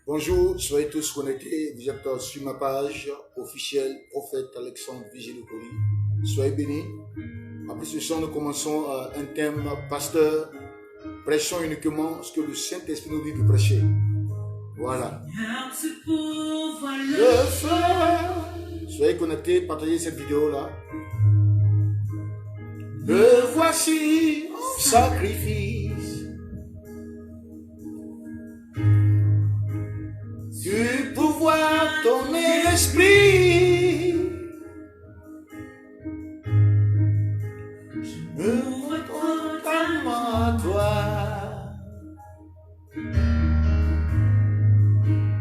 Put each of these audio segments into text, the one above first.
Bonjour, soyez tous connectés. Vous êtes sur ma page officielle Prophète Alexandre Vigile-Okoli. Soyez bénis. Après ce soir, nous commençons un thème pasteur. Prêchons uniquement ce que le Saint-Esprit nous dit de prêcher. Voilà. Le feu. Soyez connectés, partagez cette vidéo-là. Me voici en sacrifice. Du pouvoir ton esprit. Je me retourne à toi.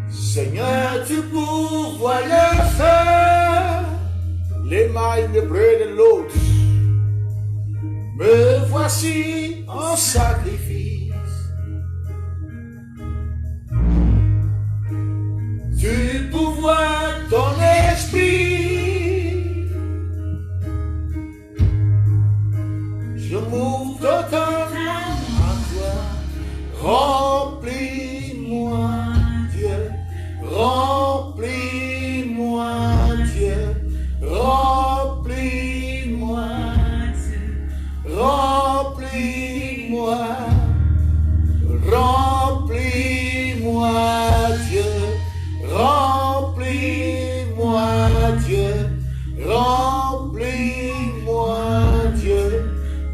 Seigneur, tu pourvois le feu. Les mailles de près de l'autre. Me voici en sacrifice. Du pouvoir ton esprit. Je m'ouvre totalement à toi. Remplis-moi, Dieu. Remplis-moi, Dieu. Remplis-moi, Dieu. Remplis-moi. Remplis-moi, Dieu. Remplis-moi, Dieu. Remplis-moi, Dieu.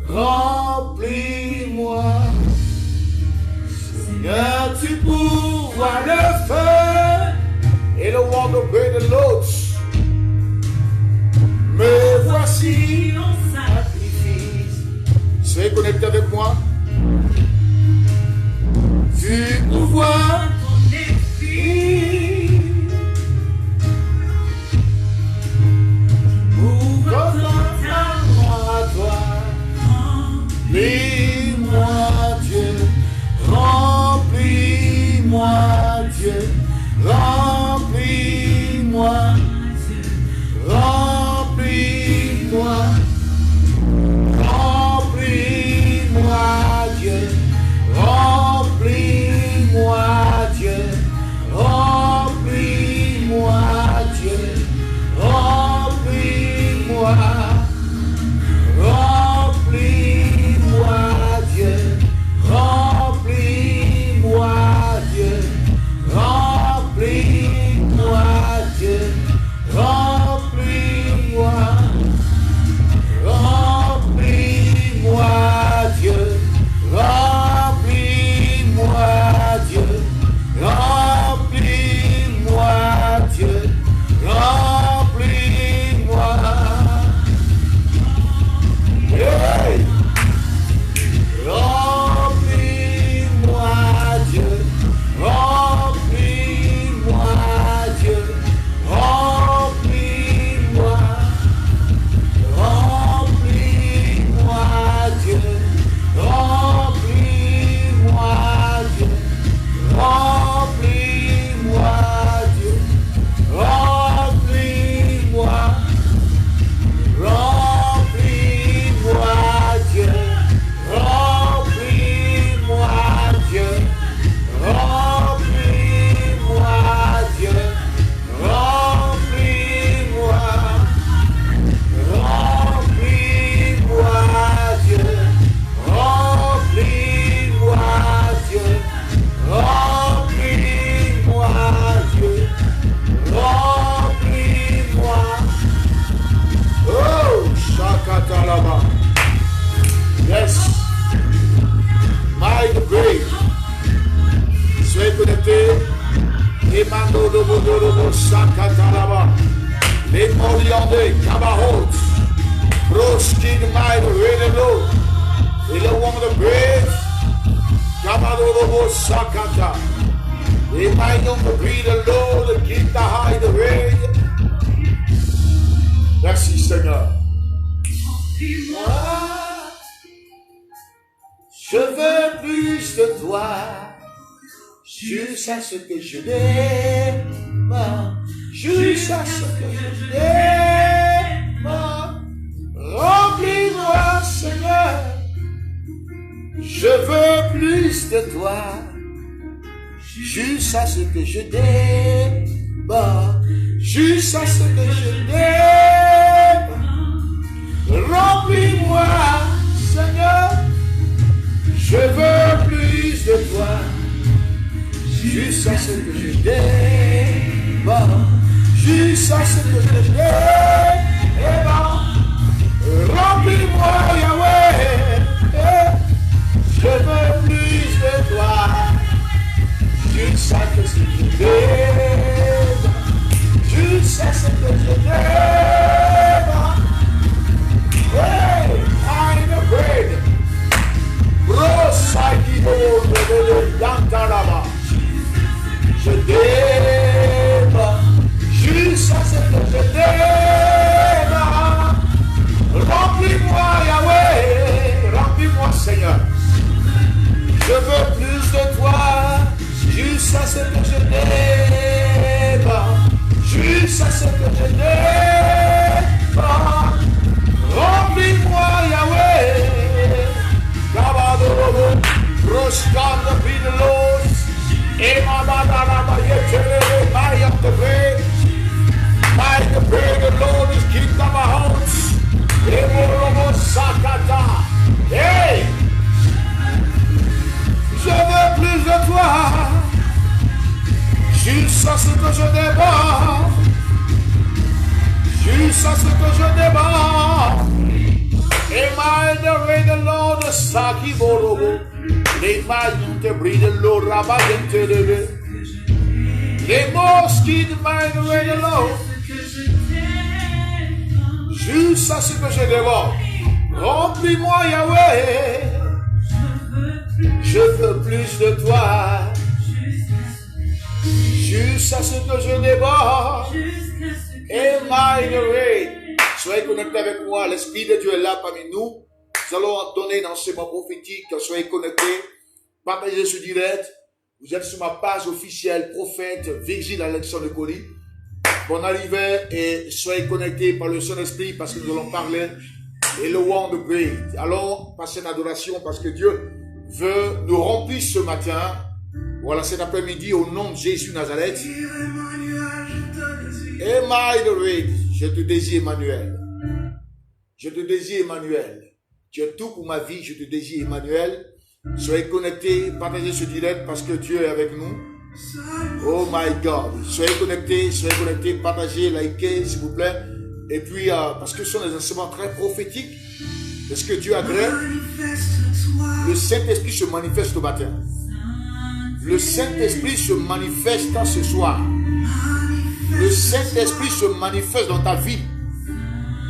Remplis-moi. Seigneur, tu pourvois le feu et le vent de paix de l'autre. Me voici en sacrifice. Soyez connectés avec moi. Tu pourvois ton esprit. Remplis-moi, Dieu. Remplis-moi, Dieu. Remplis-moi. Remplis-moi. Remplis-moi, Dieu. Remplis-moi, Dieu. Remplis-moi, Dieu. Remplis-moi. Remplis-moi, Dieu. Remplis-moi, Dieu. Remplis-moi, Dieu. Remplis-moi. Remplis-moi, Dieu. Remplis-moi, Dieu. Remplis-moi, Dieu. Remplis-moi. Hey! Remplis-moi, Dieu. Remplis-moi, Dieu. Remplis-moi. Remplis-moi, Dieu. Remplis-moi, Dieu. Remplis-moi, Dieu. Remplis-moi. Remplis-moi, Dieu. Remplis-moi, Dieu. Remplis-moi, Dieu. Remplis-moi. Remplis-moi, Dieu. Remplis-moi, Dieu. Remplis-moi, Dieu. Remplis-moi. Oh, Shakatalaba. Yes. My great. Soyez connectés. Emando Dobo Shakatalaba. Les Moriandais, Kabahot. Broskin, my Redelo. Et le one of great. Kabado Dobo Shakata. Et my young breed the Lord, the King, the high, the rain. Merci Seigneur. Je veux plus de toi, jusqu'à ce que je n'aime, jusqu'à ce que je n'aime. Remplis-moi Seigneur, je veux plus de toi, Juste à ce que je débat. Juste à ce que je débat. Remplis-moi, Seigneur. Je veux plus de toi. Juste à ce que je débat. Juste à ce que je débat. Remplis-moi, Yahweh. Je veux plus de toi. Juste à ce que je débat. Juste à ce que je débat. Hey, I'm afraid. Je débat. Juste à ce que je débat. Remplis-moi, Yahweh. Remplis-moi, Seigneur. Je veux plus de toi. Juste à ce que je débat. Juste à ce que je débat. Remplis-moi, Yahweh. Kabadorobo, Roshkanda Pidelos, Emamadalaba Yetelebe, I am the bread. By the bread the Lord is king of our house. Emorobo Sakata. Hey! Je veux plus de toi. Juste à ce que je débat. Juste à ce que je débat. Am I the way the Lord Saki Borobo? Les maillons te brillent de l'eau, rabaillent te lever. Les mosquites de the way the Lord. Juste à ce que je dévore. Remplis-moi, Yahweh. Je veux plus de toi. Juste à ce que je dévore. Am I the way? Soyez connectés avec moi, l'Esprit de Dieu est là parmi nous. Nous allons donner un enseignement prophétique. Soyez connectés, partagez ce direct. Vous êtes sur ma page officielle, prophète Virgile Alexandre Colli. Bonne arrivée et soyez connectés par le Saint-Esprit parce que nous allons parler et le one de praise. Allons passer une adoration parce que Dieu veut nous remplir ce matin. Voilà, cet après-midi, au nom de Jésus Nazareth. Am I the way? Je te désire, Emmanuel. Je te désire, Emmanuel. Tu es tout pour ma vie. Je te désire, Emmanuel. Soyez connectés, partagez ce direct parce que Dieu est avec nous. Oh my God. Soyez connectés, partagez, likez, s'il vous plaît. Et puis, parce que ce sont des enseignements très prophétiques. Est-ce que Dieu agrée? Le Saint-Esprit se manifeste au matin. Le Saint-Esprit se manifeste ce soir. Le Saint-Esprit se manifeste dans ta vie.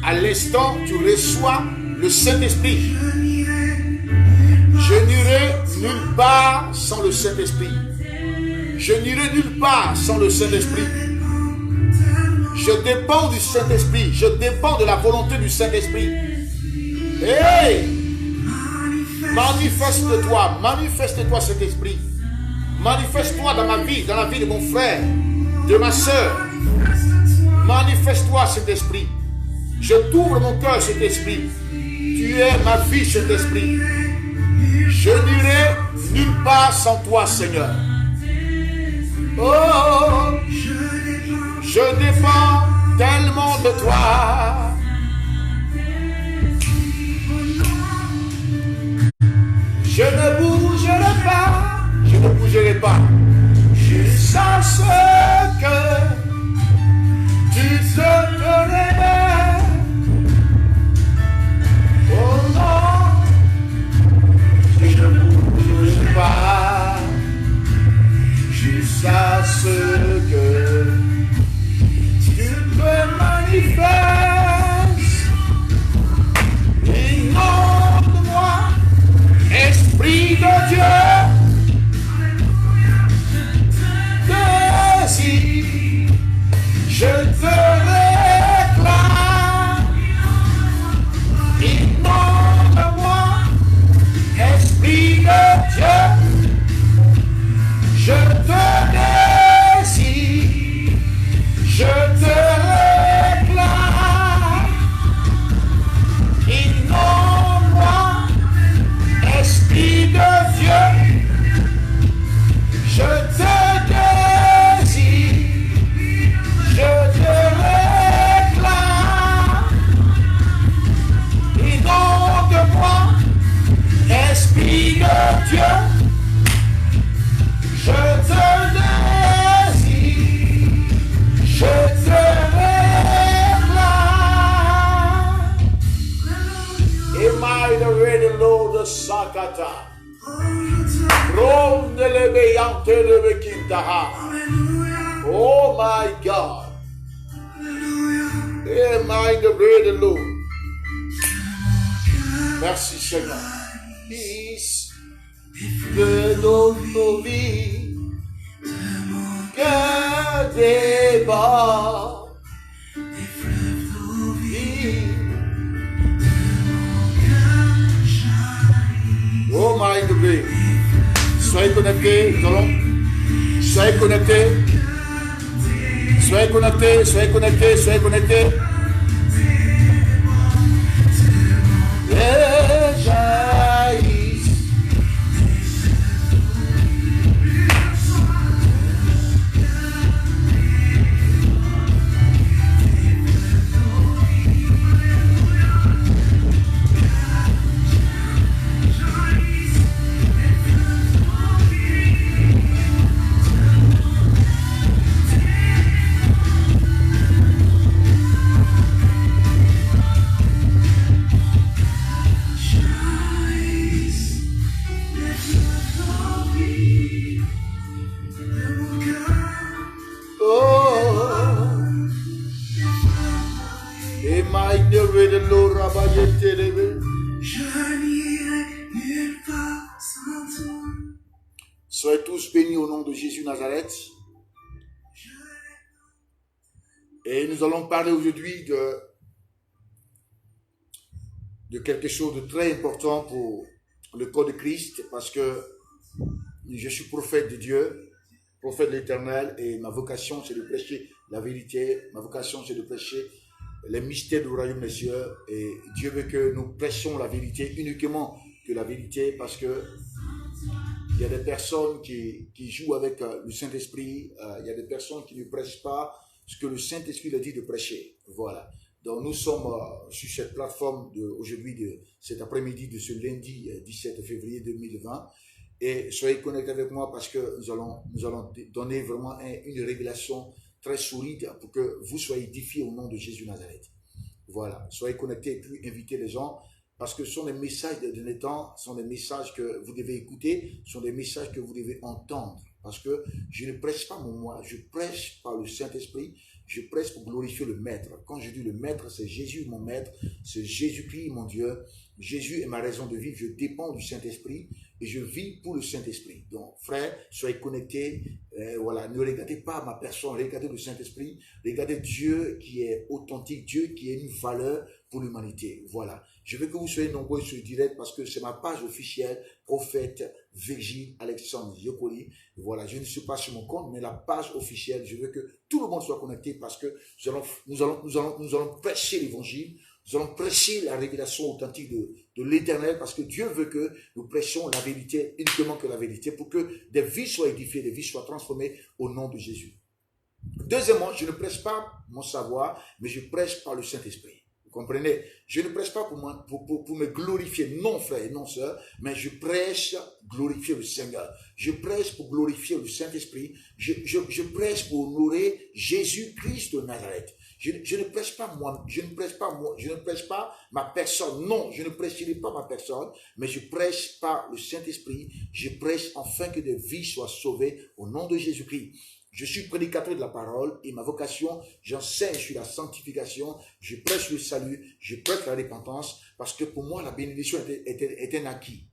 À l'instant, tu reçois le Saint-Esprit. Je n'irai nulle part sans le Saint-Esprit. Je n'irai nulle part sans le Saint-Esprit. Je dépends du Saint-Esprit. Je dépends de la volonté du Saint-Esprit. Hey! Manifeste-toi. Manifeste-toi, Saint-Esprit. Manifeste-toi dans ma vie, dans la vie de mon frère, de ma soeur. Manifeste-toi, cet esprit. Je t'ouvre mon cœur, cet esprit. Tu es ma vie, cet esprit. Je n'irai nulle part sans toi, Seigneur. Oh, je dépends tellement de toi. Je ne bougerai pas. Je ne bougerai pas. Jusqu'à ce que tu te réveilles. Oh non, je ne bouge pas. Jusqu'à ce que tu te manifestes. Inonde-moi, Esprit de Dieu. Je te réclame, inonde-moi, Esprit de Dieu. Je te désire. Shakata. Oh my God. Amen, the bread of the Lord. Merci Seigneur. Fils de notre vie, que débat des fleuves d'eau vive. Oh my God. Soyez connectés, nous allons. Soyez connectés. Soyez connectés, soyez connectés, soyez connectés. Soyez tous bénis au nom de Jésus Nazareth. Et nous allons parler aujourd'hui de quelque chose de très important pour le corps de Christ, parce que je suis prophète de Dieu, prophète de l'Éternel, et ma vocation c'est de prêcher la vérité, ma vocation c'est de prêcher les mystères du royaume des cieux, et Dieu veut que nous prêchions la vérité, uniquement que la vérité, parce que il y a des personnes qui jouent avec le Saint-Esprit, il y a des personnes qui ne prêchent pas ce que le Saint-Esprit leur dit de prêcher. Voilà. Donc nous sommes sur cette plateforme aujourd'hui, de cet après-midi, de ce lundi 17 février 2020. Et soyez connectés avec moi parce que nous allons donner vraiment une révélation très solide pour que vous soyez édifiés au nom de Jésus Nazareth. Voilà. Soyez connectés et puis invitez les gens. Parce que ce sont des messages de dernier temps, ce sont des messages que vous devez écouter, ce sont des messages que vous devez entendre. Parce que je ne prêche pas mon moi, je prêche par le Saint-Esprit, je prêche pour glorifier le Maître. Quand je dis le Maître, c'est Jésus mon Maître, c'est Jésus-Christ mon Dieu. Jésus est ma raison de vivre, je dépends du Saint-Esprit et je vis pour le Saint-Esprit. Donc frères, soyez connectés, voilà, ne regardez pas ma personne, regardez le Saint-Esprit, regardez Dieu qui est authentique, Dieu qui est une valeur pour l'humanité. Voilà. Je veux que vous soyez nombreux sur le direct parce que c'est ma page officielle, prophète Virgile Alexandre Yokoli. Voilà, je ne suis pas sur mon compte, mais la page officielle, je veux que tout le monde soit connecté parce que nous allons prêcher l'évangile, nous allons prêcher la révélation authentique de l'Éternel parce que Dieu veut que nous prêchions la vérité, uniquement que la vérité, pour que des vies soient édifiées, des vies soient transformées au nom de Jésus. Deuxièmement, je ne prêche pas mon savoir, mais je prêche par le Saint-Esprit. Comprenez, je ne prêche pas pour me glorifier, non frère et non sœur, mais je prêche glorifier le Seigneur. Je prêche pour glorifier le Saint-Esprit. Je prêche pour honorer Jésus-Christ de Nazareth. Je ne prêche pas moi, je ne prêche pas ma personne. Non, je ne prêcherai pas ma personne, mais je prêche par le Saint-Esprit. Je prêche afin que des vies soient sauvées au nom de Jésus-Christ. Je suis prédicateur de la parole et ma vocation, j'enseigne sur la sanctification, je prêche le salut, je prêche la repentance parce que pour moi, la bénédiction est un acquis.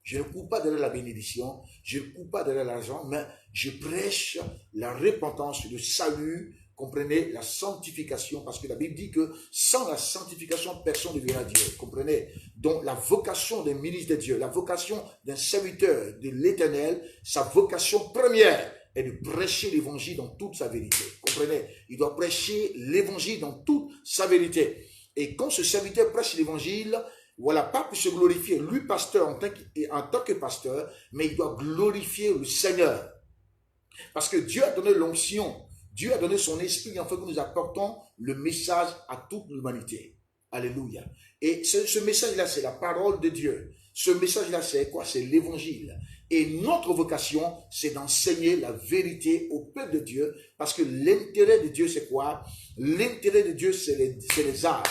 Je ne cours pas derrière la bénédiction, je ne cours pas derrière l'argent, mais je prêche la repentance, le salut, comprenez, la sanctification, parce que la Bible dit que sans la sanctification, personne ne verra Dieu, comprenez. Donc la vocation d'un ministre de Dieu, la vocation d'un serviteur de l'Éternel, sa vocation première, est de prêcher l'évangile dans toute sa vérité. Comprenez? Il doit prêcher l'évangile dans toute sa vérité. Et quand ce serviteur prêche l'évangile, voilà, pas pour se glorifier, lui pasteur en tant que pasteur, mais il doit glorifier le Seigneur. Parce que Dieu a donné l'onction, Dieu a donné son esprit afin que nous apportons le message à toute l'humanité. Alléluia. Et ce message-là, c'est la parole de Dieu. Ce message-là, c'est quoi? C'est l'évangile. Et notre vocation, c'est d'enseigner la vérité au peuple de Dieu, parce que l'intérêt de Dieu, c'est quoi? L'intérêt de Dieu, c'est les âmes.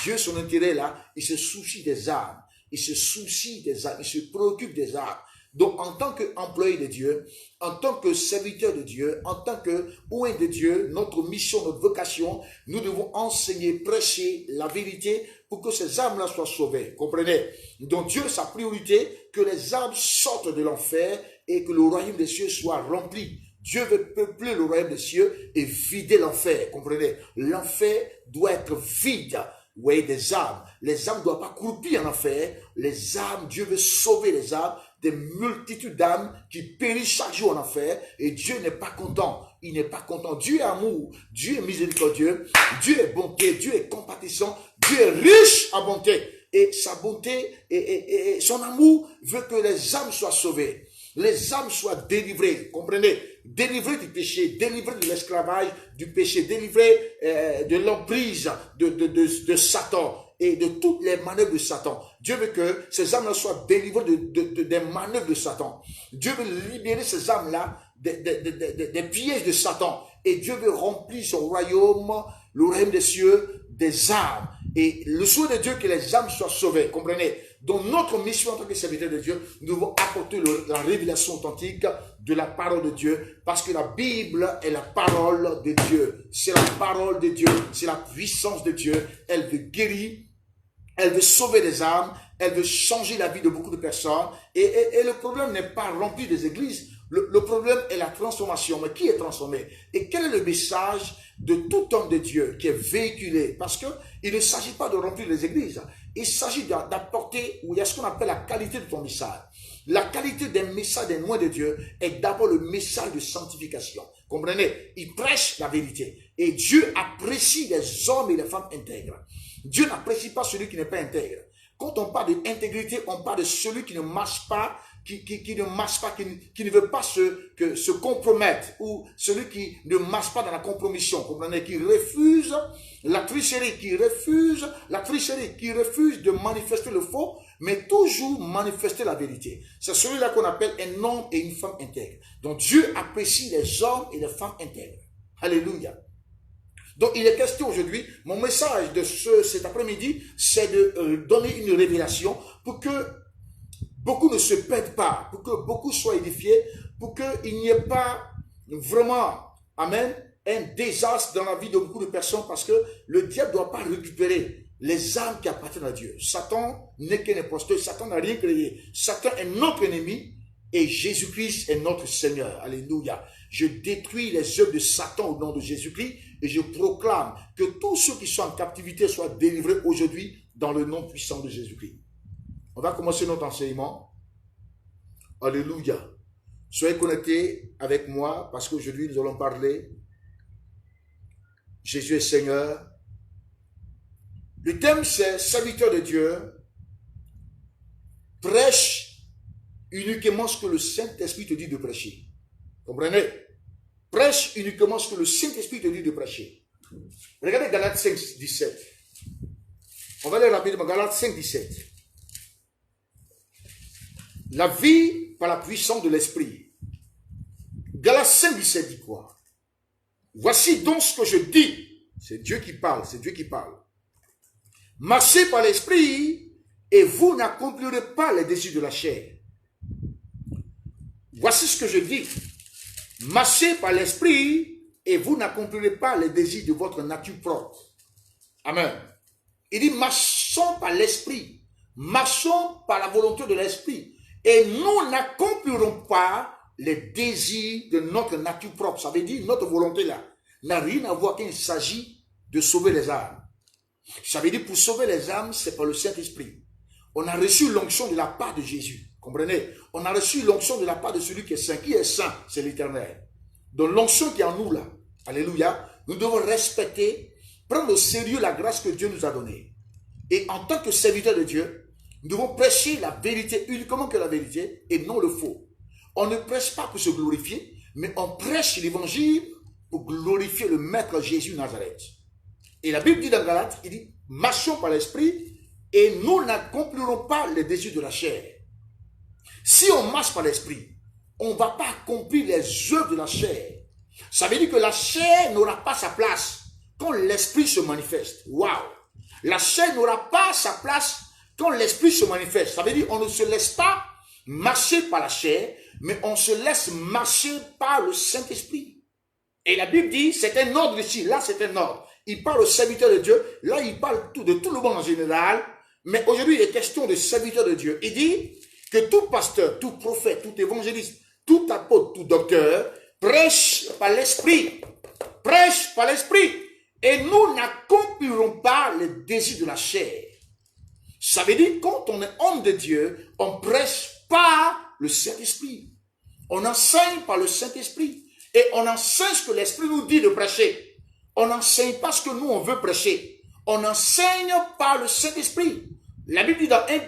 Dieu, son intérêt là, il se soucie des âmes. il se soucie des âmes, il se préoccupe des âmes. Donc, en tant qu'employé de Dieu, en tant que serviteur de Dieu, en tant que oint de Dieu, notre mission, notre vocation, nous devons enseigner, prêcher la vérité pour que ces âmes-là soient sauvées. Comprenez? Donc, Dieu, sa priorité, que les âmes sortent de l'enfer et que le royaume des cieux soit rempli. Dieu veut peupler le royaume des cieux et vider l'enfer. Comprenez? L'enfer doit être vide. Oui, des âmes. Les âmes ne doivent pas croupir en enfer. Les âmes, Dieu veut sauver les âmes, des multitudes d'âmes qui périssent chaque jour en enfer. Et Dieu n'est pas content. Il n'est pas content. Dieu est amour. Dieu est miséricordieux. Dieu est bonté. Dieu est compatissant. Dieu est riche en bonté. Et sa bonté et son amour veut que les âmes soient sauvées. Les âmes soient délivrées, comprenez? Délivrées du péché, délivrées de l'esclavage, du péché, délivrées de l'emprise de Satan et de toutes les manœuvres de Satan. Dieu veut que ces âmes-là soient délivrées des manœuvres de Satan. Dieu veut libérer ces âmes-là des pièges de Satan. Et Dieu veut remplir son royaume, le royaume des cieux, des âmes. Et le souhait de Dieu que les âmes soient sauvées, comprenez? Donc notre mission en tant que serviteur de Dieu, nous devons apporter la révélation authentique de la parole de Dieu, parce que la Bible est la parole de Dieu. C'est la parole de Dieu, c'est la puissance de Dieu. Elle veut guérir, elle veut sauver les âmes, elle veut changer la vie de beaucoup de personnes. Et le problème n'est pas rempli des églises. Le problème est la transformation. Mais qui est transformé? Et quel est le message de tout homme de Dieu qui est véhiculé? Parce que il ne s'agit pas de remplir les églises. Il s'agit d'apporter, où il y a ce qu'on appelle la qualité de ton message. La qualité des messages des noms de Dieu est d'abord le message de sanctification. Comprenez? Il prêche la vérité. Et Dieu apprécie les hommes et les femmes intègres. Dieu n'apprécie pas celui qui n'est pas intègre. Quand on parle d'intégrité, on parle de celui qui ne marche pas, qui ne marche pas, qui ne veut pas se compromettre, ou celui qui ne marche pas dans la compromission, comprenez, qui refuse la tricherie, qui refuse de manifester le faux, mais toujours manifester la vérité. C'est celui-là qu'on appelle un homme et une femme intègres. Donc Dieu apprécie les hommes et les femmes intègres. Alléluia. Donc, il est question aujourd'hui, mon message de cet après-midi, c'est de donner une révélation pour que beaucoup ne se perdent pas, pour que beaucoup soient édifiés, pour qu'il n'y ait pas vraiment, amen, un désastre dans la vie de beaucoup de personnes, parce que le diable ne doit pas récupérer les âmes qui appartiennent à Dieu. Satan n'est qu'un imposteur, Satan n'a rien créé. Satan est notre ennemi et Jésus-Christ est notre Seigneur. Alléluia. Je détruis les œuvres de Satan au nom de Jésus-Christ et je proclame que tous ceux qui sont en captivité soient délivrés aujourd'hui dans le nom puissant de Jésus-Christ. On va commencer notre enseignement. Alléluia. Soyez connectés avec moi parce qu'aujourd'hui nous allons parler Jésus est Seigneur. Le thème c'est serviteur de Dieu prêche uniquement ce que le Saint-Esprit te dit de prêcher. Comprenez? Prêche uniquement ce que le Saint-Esprit te dit de prêcher. Regardez Galates 5, 17. On va aller rapidement. Galates 5, 17. La vie par la puissance de l'Esprit. Galates 5, 17 dit quoi? Voici donc ce que je dis. C'est Dieu qui parle, c'est Dieu qui parle. Marchez par l'Esprit et vous n'accomplirez pas les désirs de la chair. Voici ce que je dis. Marchez par l'Esprit et vous n'accomplirez pas les désirs de votre nature propre. Amen. Il dit marchons par l'Esprit. Marchons par la volonté de l'Esprit. Et nous n'accomplirons pas les désirs de notre nature propre. Ça veut dire notre volonté là n'a rien à voir quand il s'agit de sauver les âmes. Ça veut dire pour sauver les âmes, c'est par le Saint-Esprit. On a reçu l'onction de la part de Jésus. Comprenez? On a reçu l'onction de la part de celui qui est saint. Qui est saint? C'est l'Éternel. Donc l'onction qui est en nous là, alléluia, nous devons respecter, prendre au sérieux la grâce que Dieu nous a donnée. Et en tant que serviteur de Dieu, nous devons prêcher la vérité, uniquement que la vérité, et non le faux. On ne prêche pas pour se glorifier, mais on prêche l'évangile pour glorifier le Maître Jésus Nazareth. Et la Bible dit dans Galates, il dit, marchons par l'Esprit, et nous n'accomplirons pas les désirs de la chair. Si on marche par l'Esprit, on ne va pas accomplir les œuvres de la chair. Ça veut dire que la chair n'aura pas sa place quand l'Esprit se manifeste. Waouh! La chair n'aura pas sa place quand l'esprit se manifeste, ça veut dire on ne se laisse pas marcher par la chair, mais on se laisse marcher par le Saint-Esprit. Et la Bible dit, c'est un ordre ici, là c'est un ordre. Il parle au serviteur de Dieu, là il parle de tout le monde en général, mais aujourd'hui il est question de serviteur de Dieu. Il dit que tout pasteur, tout prophète, tout évangéliste, tout apôtre, tout docteur, prêche par l'Esprit. Prêche par l'Esprit. Et nous n'accomplirons pas les désirs de la chair. Ça veut dire, quand on est homme de Dieu, on prêche par le Saint-Esprit. On enseigne par le Saint-Esprit. Et on enseigne ce que l'Esprit nous dit de prêcher. On n'enseigne pas ce que nous, on veut prêcher. On enseigne par le Saint-Esprit. La Bible dit dans 1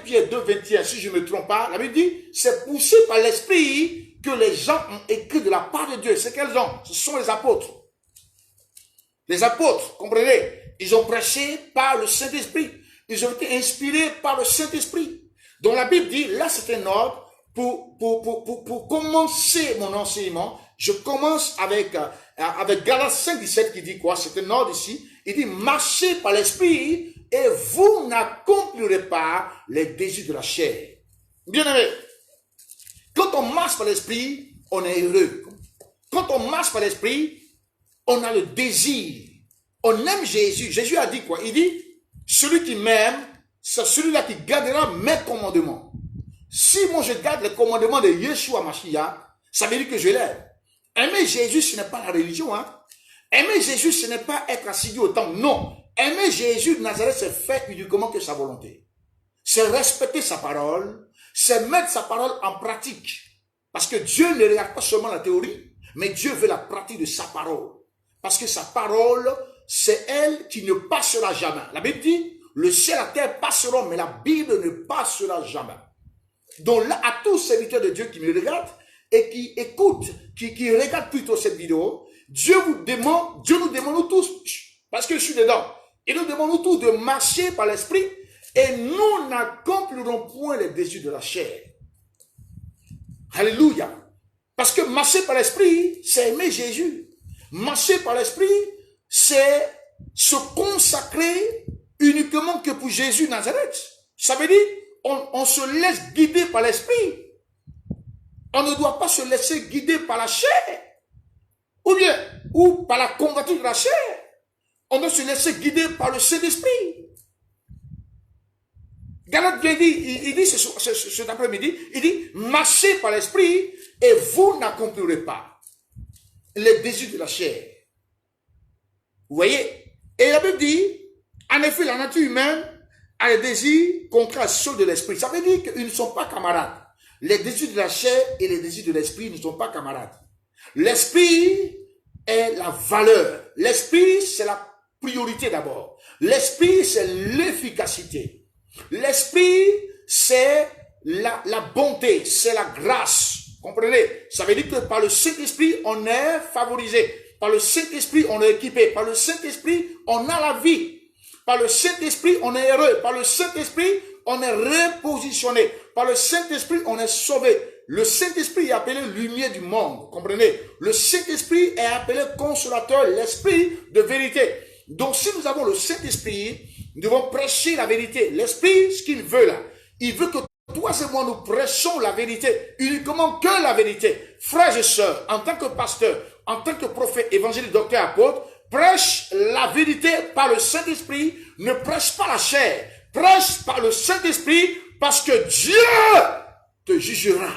Pierre 2, 21, si je ne me trompe pas, la Bible dit, c'est poussé par l'Esprit que les gens ont écrit de la part de Dieu. C'est quels gens? Ce sont les apôtres. Les apôtres, comprenez? Ils ont prêché par le Saint-Esprit. Ils ont été inspirés par le Saint-Esprit. Donc la Bible dit, là c'est un ordre, pour commencer mon enseignement, je commence avec Galates 5, 17 qui dit quoi? C'est un ordre ici. Il dit, marchez par l'Esprit et vous n'accomplirez pas les désirs de la chair. Bien aimé, quand on marche par l'Esprit, on est heureux. Quand on marche par l'Esprit, on a le désir. On aime Jésus. Jésus a dit quoi? Il dit, celui qui m'aime, c'est celui-là qui gardera mes commandements. Si moi je garde les commandements de Yeshua Mashiach, ça veut dire que je l'aime. Aimer Jésus, ce n'est pas la religion. Aimer Jésus, ce n'est pas être assidu au temple. Non. Aimer Jésus de Nazareth, c'est faire uniquement que sa volonté. C'est respecter sa parole. C'est mettre sa parole en pratique. Parce que Dieu ne regarde pas seulement la théorie, mais Dieu veut la pratique de sa parole. Parce que sa parole, c'est elle qui ne passera jamais. La Bible dit, le ciel et la terre passeront, mais la Bible ne passera jamais. Donc là, à tous serviteurs de Dieu qui me regardent et qui écoutent, qui regardent plutôt cette vidéo, Dieu nous demande nous tous, parce que je suis dedans, il nous demande nous tous de marcher par l'Esprit et nous n'accomplirons point les désirs de la chair. Alléluia. Parce que marcher par l'Esprit, c'est aimer Jésus. Marcher par l'Esprit, c'est se consacrer uniquement que pour Jésus de Nazareth. Ça veut dire, on se laisse guider par l'Esprit. On ne doit pas se laisser guider par la chair. Ou par la convoitise de la chair. On doit se laisser guider par le Saint-Esprit. Galate vient dire, il dit cet après-midi, il dit, marchez par l'Esprit et vous n'accomplirez pas les désirs de la chair. Vous voyez? Et la Bible dit, en effet, la nature humaine a des désirs contraires à ceux de l'esprit. Ça veut dire qu'ils ne sont pas camarades. Les désirs de la chair et les désirs de l'esprit ne sont pas camarades. L'esprit est la valeur. L'esprit, c'est la priorité d'abord. L'esprit, c'est l'efficacité. L'esprit, c'est la bonté, c'est la grâce. Comprenez? Ça veut dire que par le Saint-Esprit, on est favorisé. Par le Saint-Esprit, on est équipé. Par le Saint-Esprit, on a la vie. Par le Saint-Esprit, on est heureux. Par le Saint-Esprit, on est repositionné. Par le Saint-Esprit, on est sauvé. Le Saint-Esprit est appelé lumière du monde. Comprenez? Le Saint-Esprit est appelé consolateur, l'esprit de vérité. Donc, si nous avons le Saint-Esprit, nous devons prêcher la vérité. L'esprit, ce qu'il veut là, il veut que toi et moi, nous prêchons la vérité. Uniquement que la vérité. Frères et sœurs, en tant que pasteur, en tant que prophète, évangéliste, docteur, apôtre, prêche la vérité par le Saint-Esprit, ne prêche pas la chair, prêche par le Saint-Esprit parce que Dieu te jugera.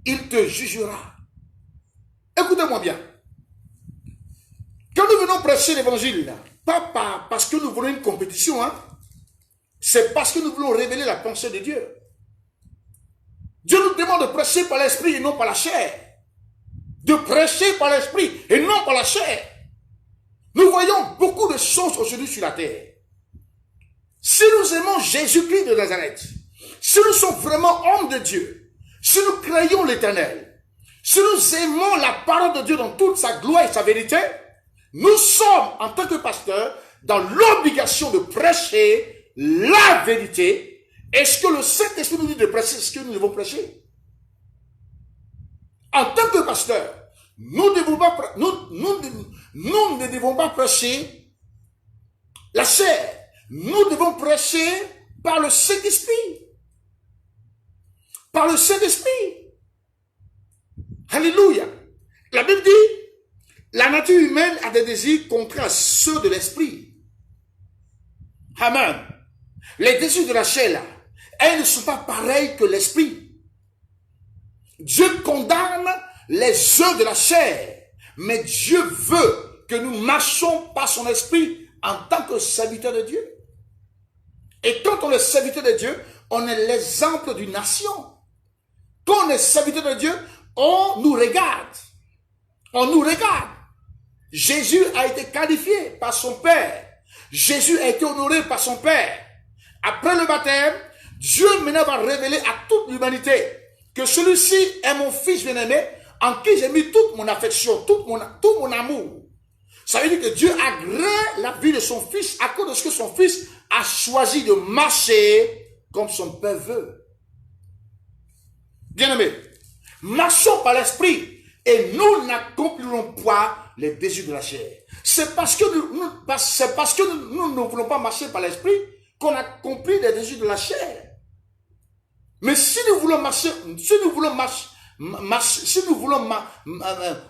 Il te jugera. Écoutez-moi bien. Quand nous venons prêcher l'évangile, pas parce que nous voulons une compétition, c'est parce que nous voulons révéler la pensée de Dieu. Dieu nous demande de prêcher par l'esprit et non par la chair. De prêcher par l'esprit et non par la chair. Nous voyons beaucoup de choses aujourd'hui sur la terre. Si nous aimons Jésus-Christ de Nazareth, si nous sommes vraiment hommes de Dieu, si nous croyons l'Éternel, si nous aimons la parole de Dieu dans toute sa gloire et sa vérité, nous sommes, en tant que pasteurs, dans l'obligation de prêcher la vérité. Est-ce que le Saint-Esprit nous dit de prêcher ce que nous devons prêcher? En tant que pasteur, nous ne devons pas prêcher la chair. Nous devons prêcher par le Saint-Esprit. Par le Saint-Esprit. Alléluia. La Bible dit, la nature humaine a des désirs contraires à ceux de l'esprit. Amen. Les désirs de la chair, là, elles ne sont pas pareilles que l'esprit. Dieu condamne les œuvres de la chair, mais Dieu veut que nous marchions par son esprit en tant que serviteurs de Dieu. Et quand on est serviteur de Dieu, on est l'exemple d'une nation. Quand on est serviteur de Dieu, on nous regarde. On nous regarde. Jésus a été qualifié par son Père. Jésus a été honoré par son Père. Après le baptême, Dieu maintenant va révéler à toute l'humanité que celui-ci est mon fils bien-aimé en qui j'ai mis toute mon affection, tout mon amour. Ça veut dire que Dieu agrée la vie de son fils à cause de ce que son fils a choisi de marcher comme son Père veut. Bien-aimé, marchons par l'esprit et nous n'accomplirons pas les désirs de la chair. C'est parce que nous ne voulons pas marcher par l'esprit qu'on accomplit les désirs de la chair. Mais si nous voulons marcher,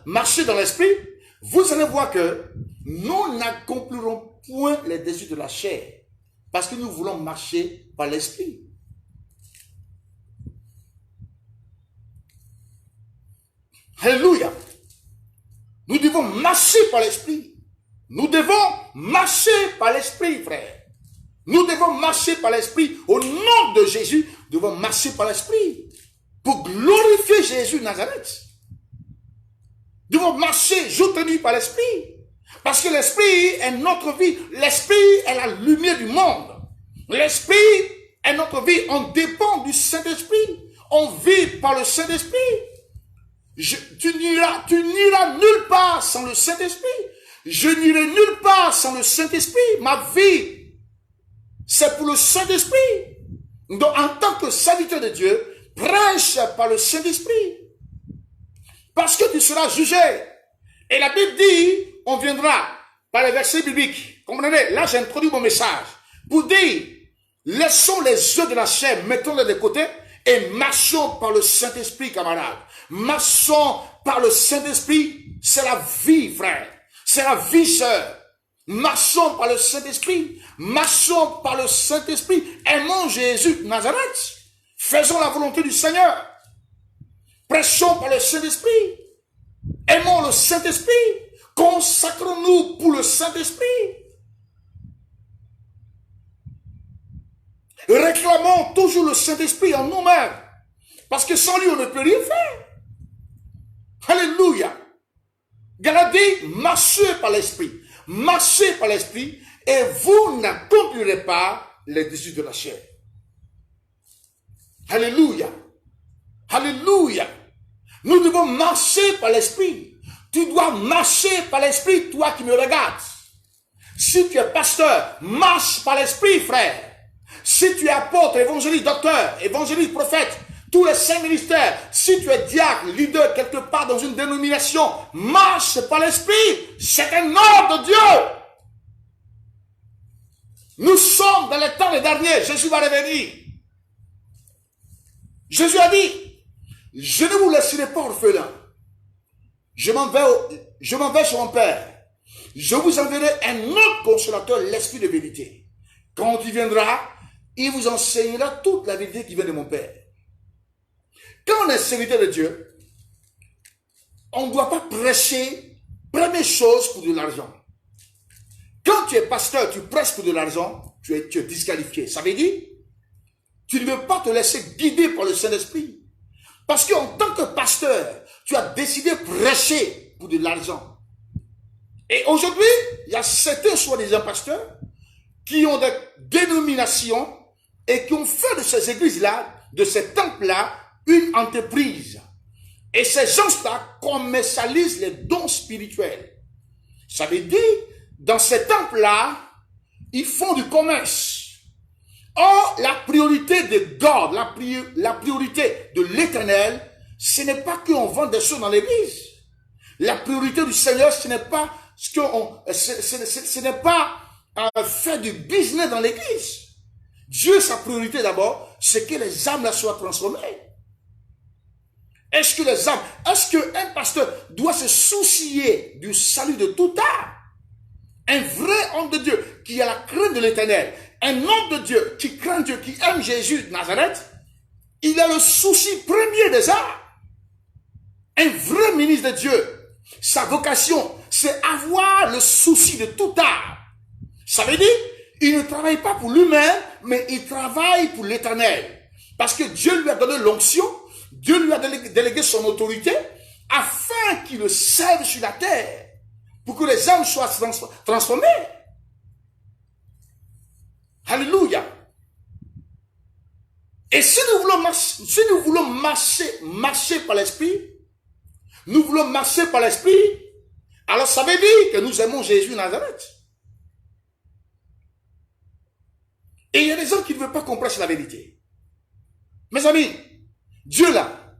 marcher dans l'esprit, vous allez voir que nous n'accomplirons point les désirs de la chair. Parce que nous voulons marcher par l'esprit. Alléluia. Nous devons marcher par l'esprit. Nous devons marcher par l'esprit, frère. Nous devons marcher par l'esprit. Au nom de Jésus, nous devons marcher par l'esprit. Pour glorifier Jésus de Nazareth. Nous devons marcher jour et nuit par l'esprit. Parce que l'esprit est notre vie. L'esprit est la lumière du monde. L'esprit est notre vie. On dépend du Saint-Esprit. On vit par le Saint-Esprit. Tu n'iras nulle part sans le Saint-Esprit. Je n'irai nulle part sans le Saint-Esprit. Ma vie, c'est pour le Saint-Esprit. Donc, en tant que serviteur de Dieu, prêche par le Saint-Esprit. Parce que tu seras jugé. Et la Bible dit, on viendra par les versets bibliques. Comprenez? Là, j'introduis mon message. Pour dire, laissons les œuvres de la chair, mettons-les de côté et marchons par le Saint-Esprit, camarades. Marchons par le Saint-Esprit. C'est la vie, frère. C'est la vie, sœur. Marchons par le Saint-Esprit. Marchons par le Saint-Esprit. Aimons Jésus de Nazareth. Faisons la volonté du Seigneur. Prêchons par le Saint-Esprit. Aimons le Saint-Esprit. Consacrons-nous pour le Saint-Esprit. Réclamons toujours le Saint-Esprit en nous-mêmes. Parce que sans lui, on ne peut rien faire. Alléluia. Galate dit, marchez par l'Esprit. Marchez par l'Esprit et vous n'accomplirez pas les désirs de la chair. Alléluia. Alléluia. Nous devons marcher par l'Esprit. Tu dois marcher par l'Esprit, toi qui me regardes. Si tu es pasteur, marche par l'Esprit, frère. Si tu es apôtre, évangéliste, docteur, évangéliste, prophète, tous les 5 ministères, si tu es diacre, leader quelque part dans une dénomination, marche par l'Esprit. C'est un ordre de Dieu. Nous sommes dans les temps les derniers. Jésus va revenir. Jésus a dit, je ne vous laisserai pas orphelins. Je m'en vais chez mon Père. Je vous enverrai un autre consolateur, l'Esprit de vérité. Quand il viendra, il vous enseignera toute la vérité qui vient de mon Père. Quand on est serviteur de Dieu, on ne doit pas prêcher, première chose, pour de l'argent. Quand tu es pasteur, tu prêches pour de l'argent, tu es disqualifié. Ça veut dire, tu ne veux pas te laisser guider par le Saint-Esprit. Parce qu'en tant que pasteur, tu as décidé de prêcher pour de l'argent. Et aujourd'hui, il y a certains soi-disant pasteurs qui ont des dénominations et qui ont fait de ces églises-là, de ces temples-là, une entreprise. Et ces gens-là commercialisent les dons spirituels. Ça veut dire, dans ces temples-là, ils font du commerce. Or, la priorité de God, la priorité de l'Éternel, ce n'est pas qu'on vend des choses dans l'église. La priorité du Seigneur, ce n'est pas à faire du business dans l'église. Dieu, sa priorité d'abord, c'est que les âmes là soient transformées. Est-ce qu'un pasteur doit se soucier du salut de tout âme? Un vrai homme de Dieu qui a la crainte de l'Éternel, un homme de Dieu qui craint Dieu, qui aime Jésus de Nazareth, il a le souci premier des âmes. Un vrai ministre de Dieu, sa vocation, c'est avoir le souci de tout âme. Ça veut dire, il ne travaille pas pour lui-même, mais il travaille pour l'Éternel. Parce que Dieu lui a donné l'onction, Dieu lui a délégué son autorité, afin qu'il le serve sur la terre, pour que les âmes soient transformées. Alléluia. Et si nous voulons marcher par l'esprit, alors ça veut dire que nous aimons Jésus de Nazareth. Et il y a des gens qui ne veulent pas comprendre la vérité. Mes amis, Dieu là,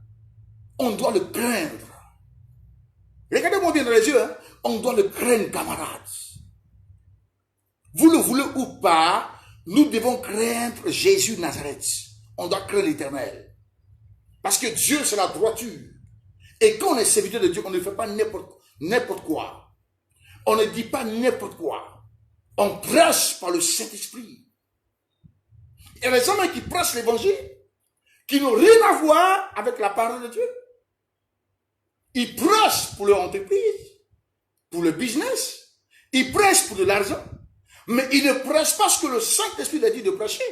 on doit le craindre. Regardez-moi bien dans les yeux, hein? On doit le craindre, camarades. Vous le voulez ou pas, nous devons craindre Jésus de Nazareth. On doit craindre l'Éternel. Parce que Dieu, c'est la droiture. Et quand on est serviteur de Dieu, on ne fait pas n'importe quoi. On ne dit pas n'importe quoi. On prêche par le Saint-Esprit. Il y a des hommes qui prêchent l'évangile, qui n'ont rien à voir avec la parole de Dieu. Ils prêchent pour leur entreprise, pour le business. Ils prêchent pour de l'argent. Mais ils ne prêchent pas ce que le Saint-Esprit leur dit de prêcher.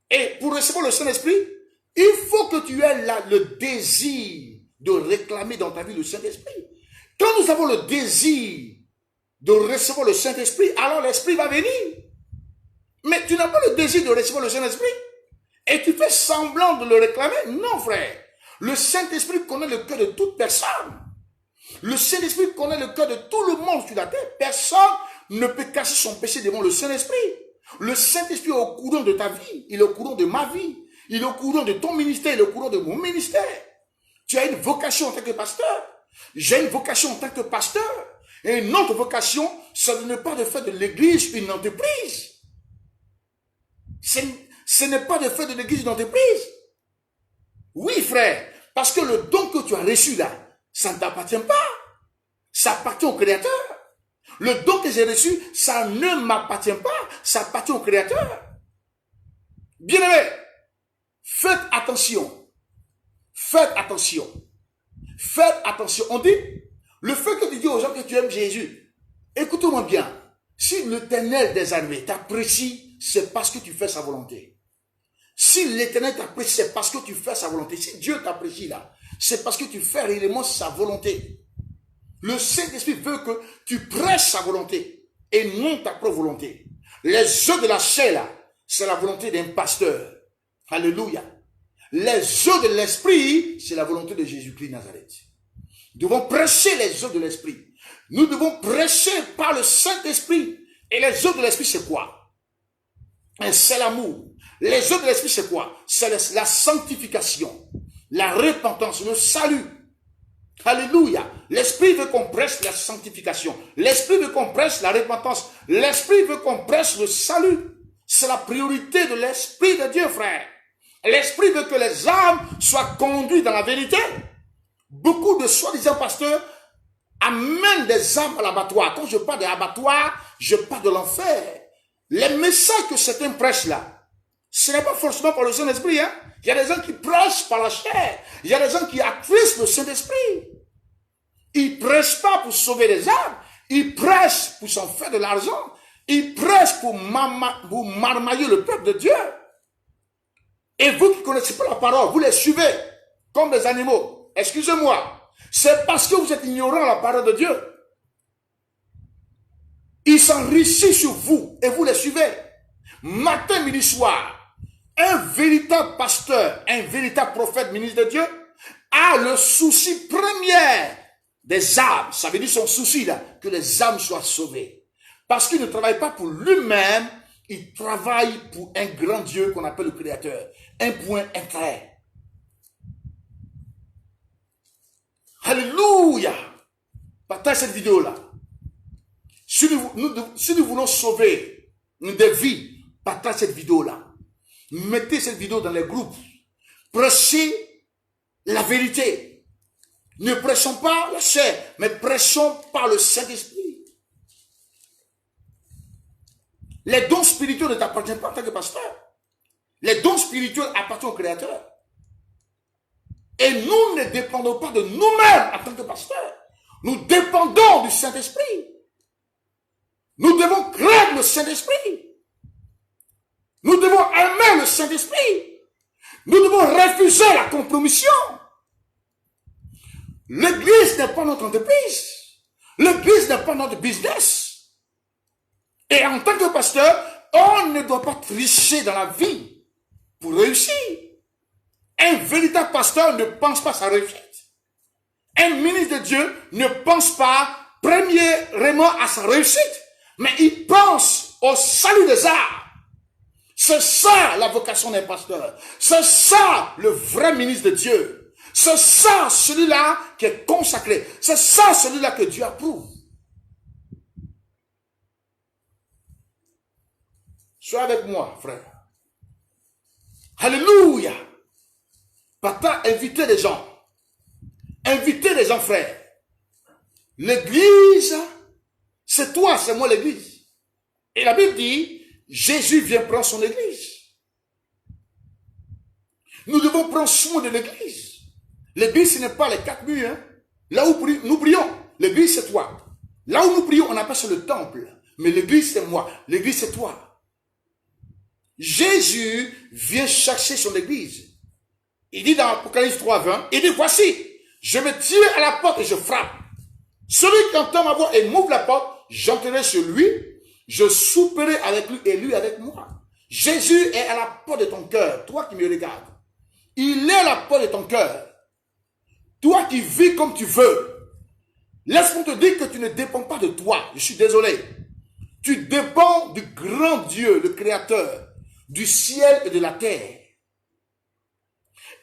Et pour recevoir le Saint-Esprit, il faut que tu aies là le désir de réclamer dans ta vie le Saint-Esprit. Quand nous avons le désir de recevoir le Saint-Esprit, alors l'Esprit va venir. Mais tu n'as pas le désir de recevoir le Saint-Esprit et tu fais semblant de le réclamer. Non, frère. Le Saint-Esprit connaît le cœur de toute personne. Le Saint-Esprit connaît le cœur de tout le monde sur la terre. Personne ne peut cacher son péché devant le Saint-Esprit. Le Saint-Esprit est au courant de ta vie. Il est au courant de ma vie. Il est au courant de ton ministère. Il est au courant de mon ministère. Tu as une vocation en tant que pasteur. J'ai une vocation en tant que pasteur. Et notre vocation, ça n'est pas de faire de l'église une entreprise. Ce n'est pas de faire de l'église une entreprise. Oui, frère. Parce que le don que tu as reçu là, ça ne t'appartient pas. Ça appartient au Créateur. Le don que j'ai reçu, ça ne m'appartient pas. Ça appartient au Créateur. Bien-aimés, faites attention. Faites attention. Faites attention. On dit, le fait que tu dis aux gens que tu aimes Jésus, écoute-moi bien. Si l'Éternel des armées t'apprécie, c'est parce que tu fais sa volonté. Si l'Éternel t'apprécie, c'est parce que tu fais sa volonté. Si Dieu t'apprécie là, c'est parce que tu fais réellement sa volonté. Le Saint-Esprit veut que tu prêches sa volonté et non ta propre volonté. Les œuvres de la chair là, c'est la volonté d'un pasteur. Alléluia. Les œuvres de l'Esprit, c'est la volonté de Jésus-Christ de Nazareth. Nous devons prêcher les œuvres de l'Esprit. Nous devons prêcher par le Saint-Esprit. Et les œuvres de l'Esprit, c'est quoi? C'est l'amour. Les œuvres de l'Esprit, c'est quoi? C'est la sanctification, la repentance, le salut. Alléluia. L'Esprit veut qu'on prêche la sanctification. L'Esprit veut qu'on prêche la repentance. L'Esprit veut qu'on prêche le salut. C'est la priorité de l'Esprit de Dieu, frère. L'Esprit veut que les âmes soient conduites dans la vérité. Beaucoup de soi-disant pasteurs amènent des âmes à l'abattoir. Quand je parle de l'abattoir, je parle de l'enfer. Les messages que certains prêchent là, ce n'est pas forcément par le Saint-Esprit. Hein? Il y a des gens qui prêchent par la chair. Il y a des gens qui attristent le Saint-Esprit. Ils ne prêchent pas pour sauver les âmes. Ils prêchent pour s'en faire de l'argent. Ils prêchent pour marmailler le peuple de Dieu. Et vous qui ne connaissez pas la parole, vous les suivez comme des animaux. Excusez-moi. C'est parce que vous êtes ignorant de la parole de Dieu. Ils s'enrichissent sur vous et vous les suivez. Matin, midi, soir. Un véritable pasteur, un véritable prophète, ministre de Dieu, a le souci premier des âmes. Ça veut dire son souci là, que les âmes soient sauvées. Parce qu'il ne travaille pas pour lui-même, il travaille pour un grand Dieu qu'on appelle le Créateur. Un point, un trait. Alléluia. Partage cette vidéo là. Si nous voulons sauver de vie, partagez cette vidéo-là. Mettez cette vidéo dans les groupes. Prêchez la vérité. Ne prêchons pas la chair, mais prêchons par le Saint-Esprit. Les dons spirituels ne t'appartiennent pas en tant que pasteur. Les dons spirituels appartiennent au Créateur. Et nous ne dépendons pas de nous-mêmes en tant que pasteurs. Nous dépendons du Saint-Esprit. Nous devons craindre le Saint-Esprit. Nous devons aimer le Saint-Esprit. Nous devons refuser la compromission. L'église n'est pas notre entreprise. L'église n'est pas notre business. Et en tant que pasteur, on ne doit pas tricher dans la vie pour réussir. Un véritable pasteur ne pense pas à sa réussite. Un ministre de Dieu ne pense pas premièrement à sa réussite, mais il pense au salut des âmes. C'est ça la vocation d'un pasteur. C'est ça le vrai ministre de Dieu. C'est ça celui-là qui est consacré. C'est ça celui-là que Dieu approuve. Sois avec moi, frère. Alléluia. Papa, invitez les gens. Invitez les gens, frère. L'église, c'est toi, c'est moi l'église. Et la Bible dit, Jésus vient prendre son église. Nous devons prendre soin de l'église. L'église, ce n'est pas les 4 murs. Hein. Là où nous prions, l'église, c'est toi. Là où nous prions, on appelle ça le temple. Mais l'église, c'est moi. L'église, c'est toi. Jésus vient chercher son église. Il dit dans Apocalypse 3:20, il dit, voici, je me tiens à la porte et je frappe. Celui qui entend ma voix et m'ouvre la porte, j'entrerai chez lui, je souperai avec lui et lui avec moi. Jésus est à la porte de ton cœur, toi qui me regardes. Il est à la porte de ton cœur. Toi qui vis comme tu veux. Laisse-moi te dire que tu ne dépends pas de toi. Je suis désolé. Tu dépends du grand Dieu, le Créateur, du ciel et de la terre.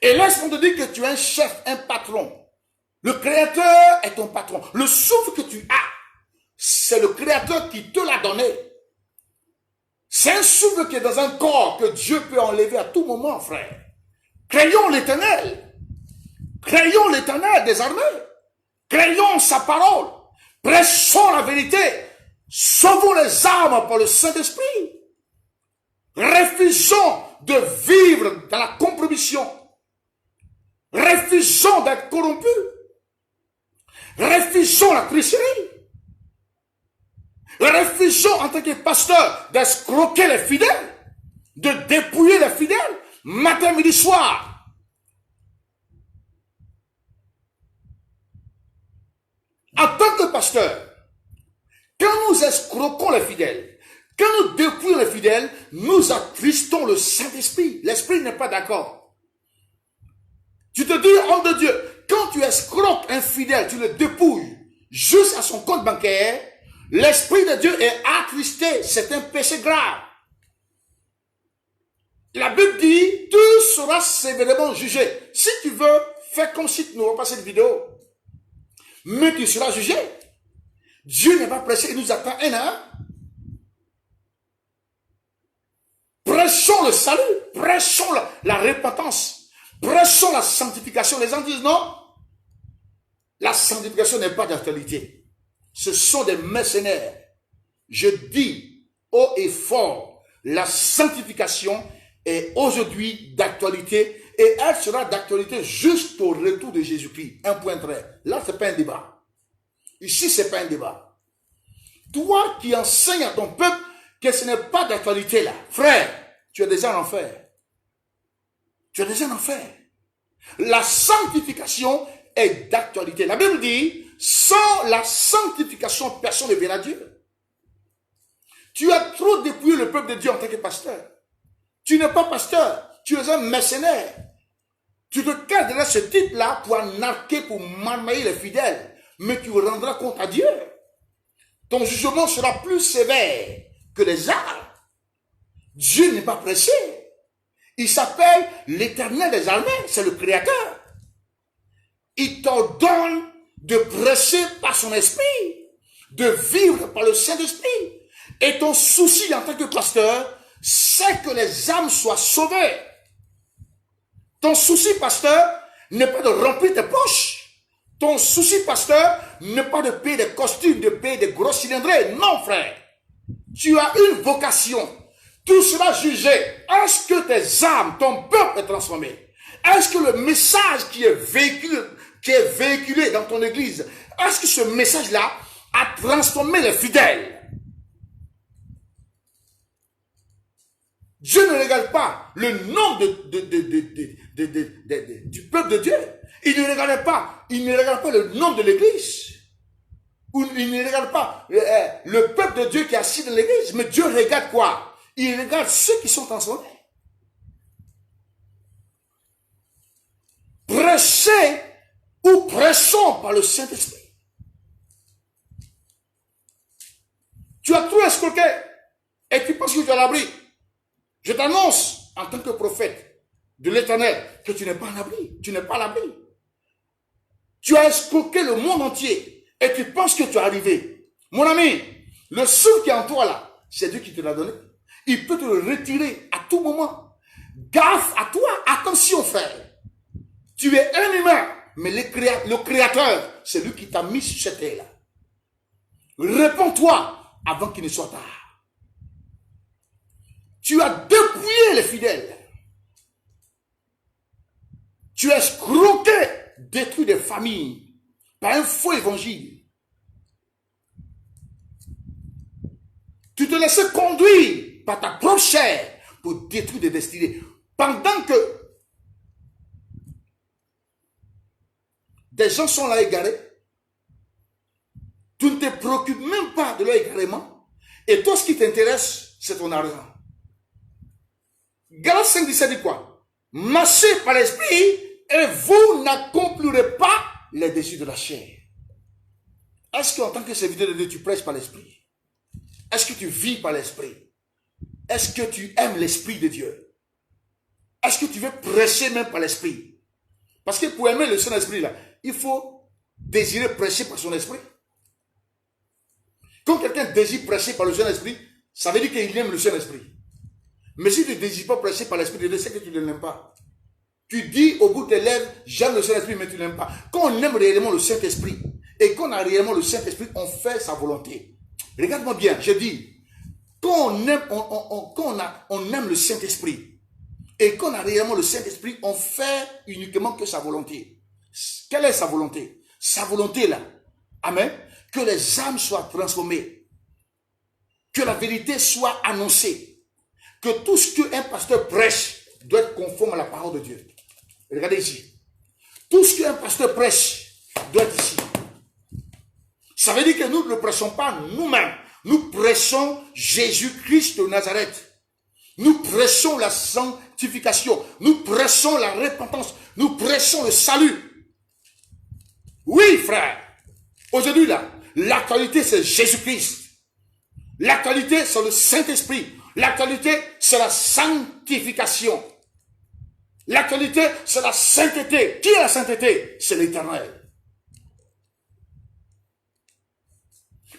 Et laisse-moi te dire que tu es un chef, un patron. Le Créateur est ton patron. Le souffle que tu as, c'est le Créateur qui te l'a donné. C'est un souffle qui est dans un corps que Dieu peut enlever à tout moment, frère. Craignons l'Éternel. Craignons l'Éternel des armées. Craignons sa parole. Prêchons la vérité. Sauvons les âmes par le Saint-Esprit. Refusons de vivre dans la compromission. Refusons d'être corrompus. Refusons la tricherie. Refusons en tant que pasteur d'escroquer les fidèles, de dépouiller les fidèles, matin, midi, soir. En tant que pasteur, quand nous escroquons les fidèles, quand nous dépouillons les fidèles, nous attristons le Saint-Esprit. L'Esprit n'est pas d'accord. Tu te dis, homme de Dieu, quand tu escroques un fidèle, tu le dépouilles juste à son compte bancaire, l'Esprit de Dieu est attristé. C'est un péché grave. La Bible dit, tu seras sévèrement jugé. Si tu veux, fais comme si tu n'aurais pas cette vidéo. Mais tu seras jugé. Dieu n'est pas pressé, il nous attend un à un. Prêchons le salut, prêchons la repentance. Prêchons la sanctification. Les gens disent non. La sanctification n'est pas d'actualité. Ce sont des mercenaires. Je dis haut et fort, la sanctification est aujourd'hui d'actualité et elle sera d'actualité jusqu'au retour de Jésus-Christ. Un point trait. Là, ce n'est pas un débat. Ici, ce n'est pas un débat. Toi qui enseignes à ton peuple que ce n'est pas d'actualité là, frère, tu es déjà en enfer. Tu es déjà en enfer. La sanctification est d'actualité. La Bible dit, sans la sanctification, personne ne verra Dieu. Tu as trop dépouillé le peuple de Dieu en tant que pasteur. Tu n'es pas pasteur, tu es un mercenaire. Tu te caches derrière ce titre-là pour narquer, pour marmailler les fidèles. Mais tu rendras compte à Dieu. Ton jugement sera plus sévère que les armes. Dieu n'est pas pressé. Il s'appelle l'Éternel des armées, c'est le Créateur. Il t'ordonne de prêcher par son esprit, de vivre par le Saint-Esprit. Et ton souci en tant que pasteur, c'est que les âmes soient sauvées. Ton souci, pasteur, n'est pas de remplir tes poches. Ton souci, pasteur, n'est pas de payer des costumes, de payer des gros cylindrés. Non, frère. Tu as une vocation. Tout sera jugé. Est-ce que tes âmes, ton peuple est transformé? Est-ce que le message qui est véhiculé dans ton église, est-ce que ce message-là a transformé les fidèles? Dieu ne regarde pas le nombre du peuple de Dieu. Il ne regarde pas le nombre de l'église. Il ne regarde pas le peuple de Dieu qui est assis dans l'église. Mais Dieu regarde quoi? Il regarde ceux qui sont transformés. Prêchez ou pressons par le Saint-Esprit. Tu as tout escroqué et tu penses que tu as l'abri. Je t'annonce en tant que prophète de l'Éternel que tu n'es pas à l'abri. Tu n'es pas à l'abri. Tu as escroqué le monde entier et tu penses que tu es arrivé. Mon ami, le souffle qui est en toi là, c'est Dieu qui te l'a donné. Il peut te le retirer à tout moment. Gaffe à toi. Attention, frère. Tu es un humain, mais le Créateur, c'est lui qui t'a mis sur cette terre-là. Réponds-toi avant qu'il ne soit tard. Tu as dépouillé les fidèles. Tu as escroqué, détruit des familles par un faux évangile. Tu te laissais conduire par ta propre chair pour détruire des destinées. Pendant que des gens sont là égarés, tu ne te préoccupes même pas de leur égarement. Et toi, ce qui t'intéresse, c'est ton argent. Galates 5,17 dit quoi? Marchez par l'esprit et vous n'accomplirez pas les désirs de la chair. Est-ce qu'en tant que serviteur de Dieu, tu prêches par l'esprit? Est-ce que tu vis par l'esprit? Est-ce que tu aimes l'esprit de Dieu? Est-ce que tu veux prêcher même par l'esprit? Parce que pour aimer le Saint-Esprit, là, il faut désirer prêcher par son esprit. Quand quelqu'un désire prêcher par le Saint-Esprit, ça veut dire qu'il aime le Saint-Esprit. Mais si tu ne désires pas prêcher par l'Esprit de Dieu, c'est que tu ne l'aimes pas. Tu dis au bout de tes lèvres, j'aime le Saint-Esprit, mais tu ne l'aimes pas. Quand on aime réellement le Saint-Esprit, et qu'on a réellement le Saint-Esprit, on fait sa volonté. Regarde-moi bien, je dis, quand on aime le Saint-Esprit, et qu'on a réellement le Saint-Esprit, on fait uniquement que sa volonté. Quelle est sa volonté? Sa volonté là, amen, que les âmes soient transformées, que la vérité soit annoncée, que tout ce qu'un pasteur prêche doit être conforme à la parole de Dieu. Regardez ici. Tout ce qu'un pasteur prêche doit être ici. Ça veut dire que nous ne prêchons pas nous-mêmes. Nous prêchons Jésus-Christ de Nazareth. Nous prêchons la sanctification. Nous prêchons la repentance. Nous prêchons le salut. Oui, frère. Aujourd'hui, là, l'actualité, c'est Jésus-Christ. L'actualité, c'est le Saint-Esprit. L'actualité, c'est la sanctification. L'actualité, c'est la sainteté. Qui est la sainteté? C'est l'Éternel.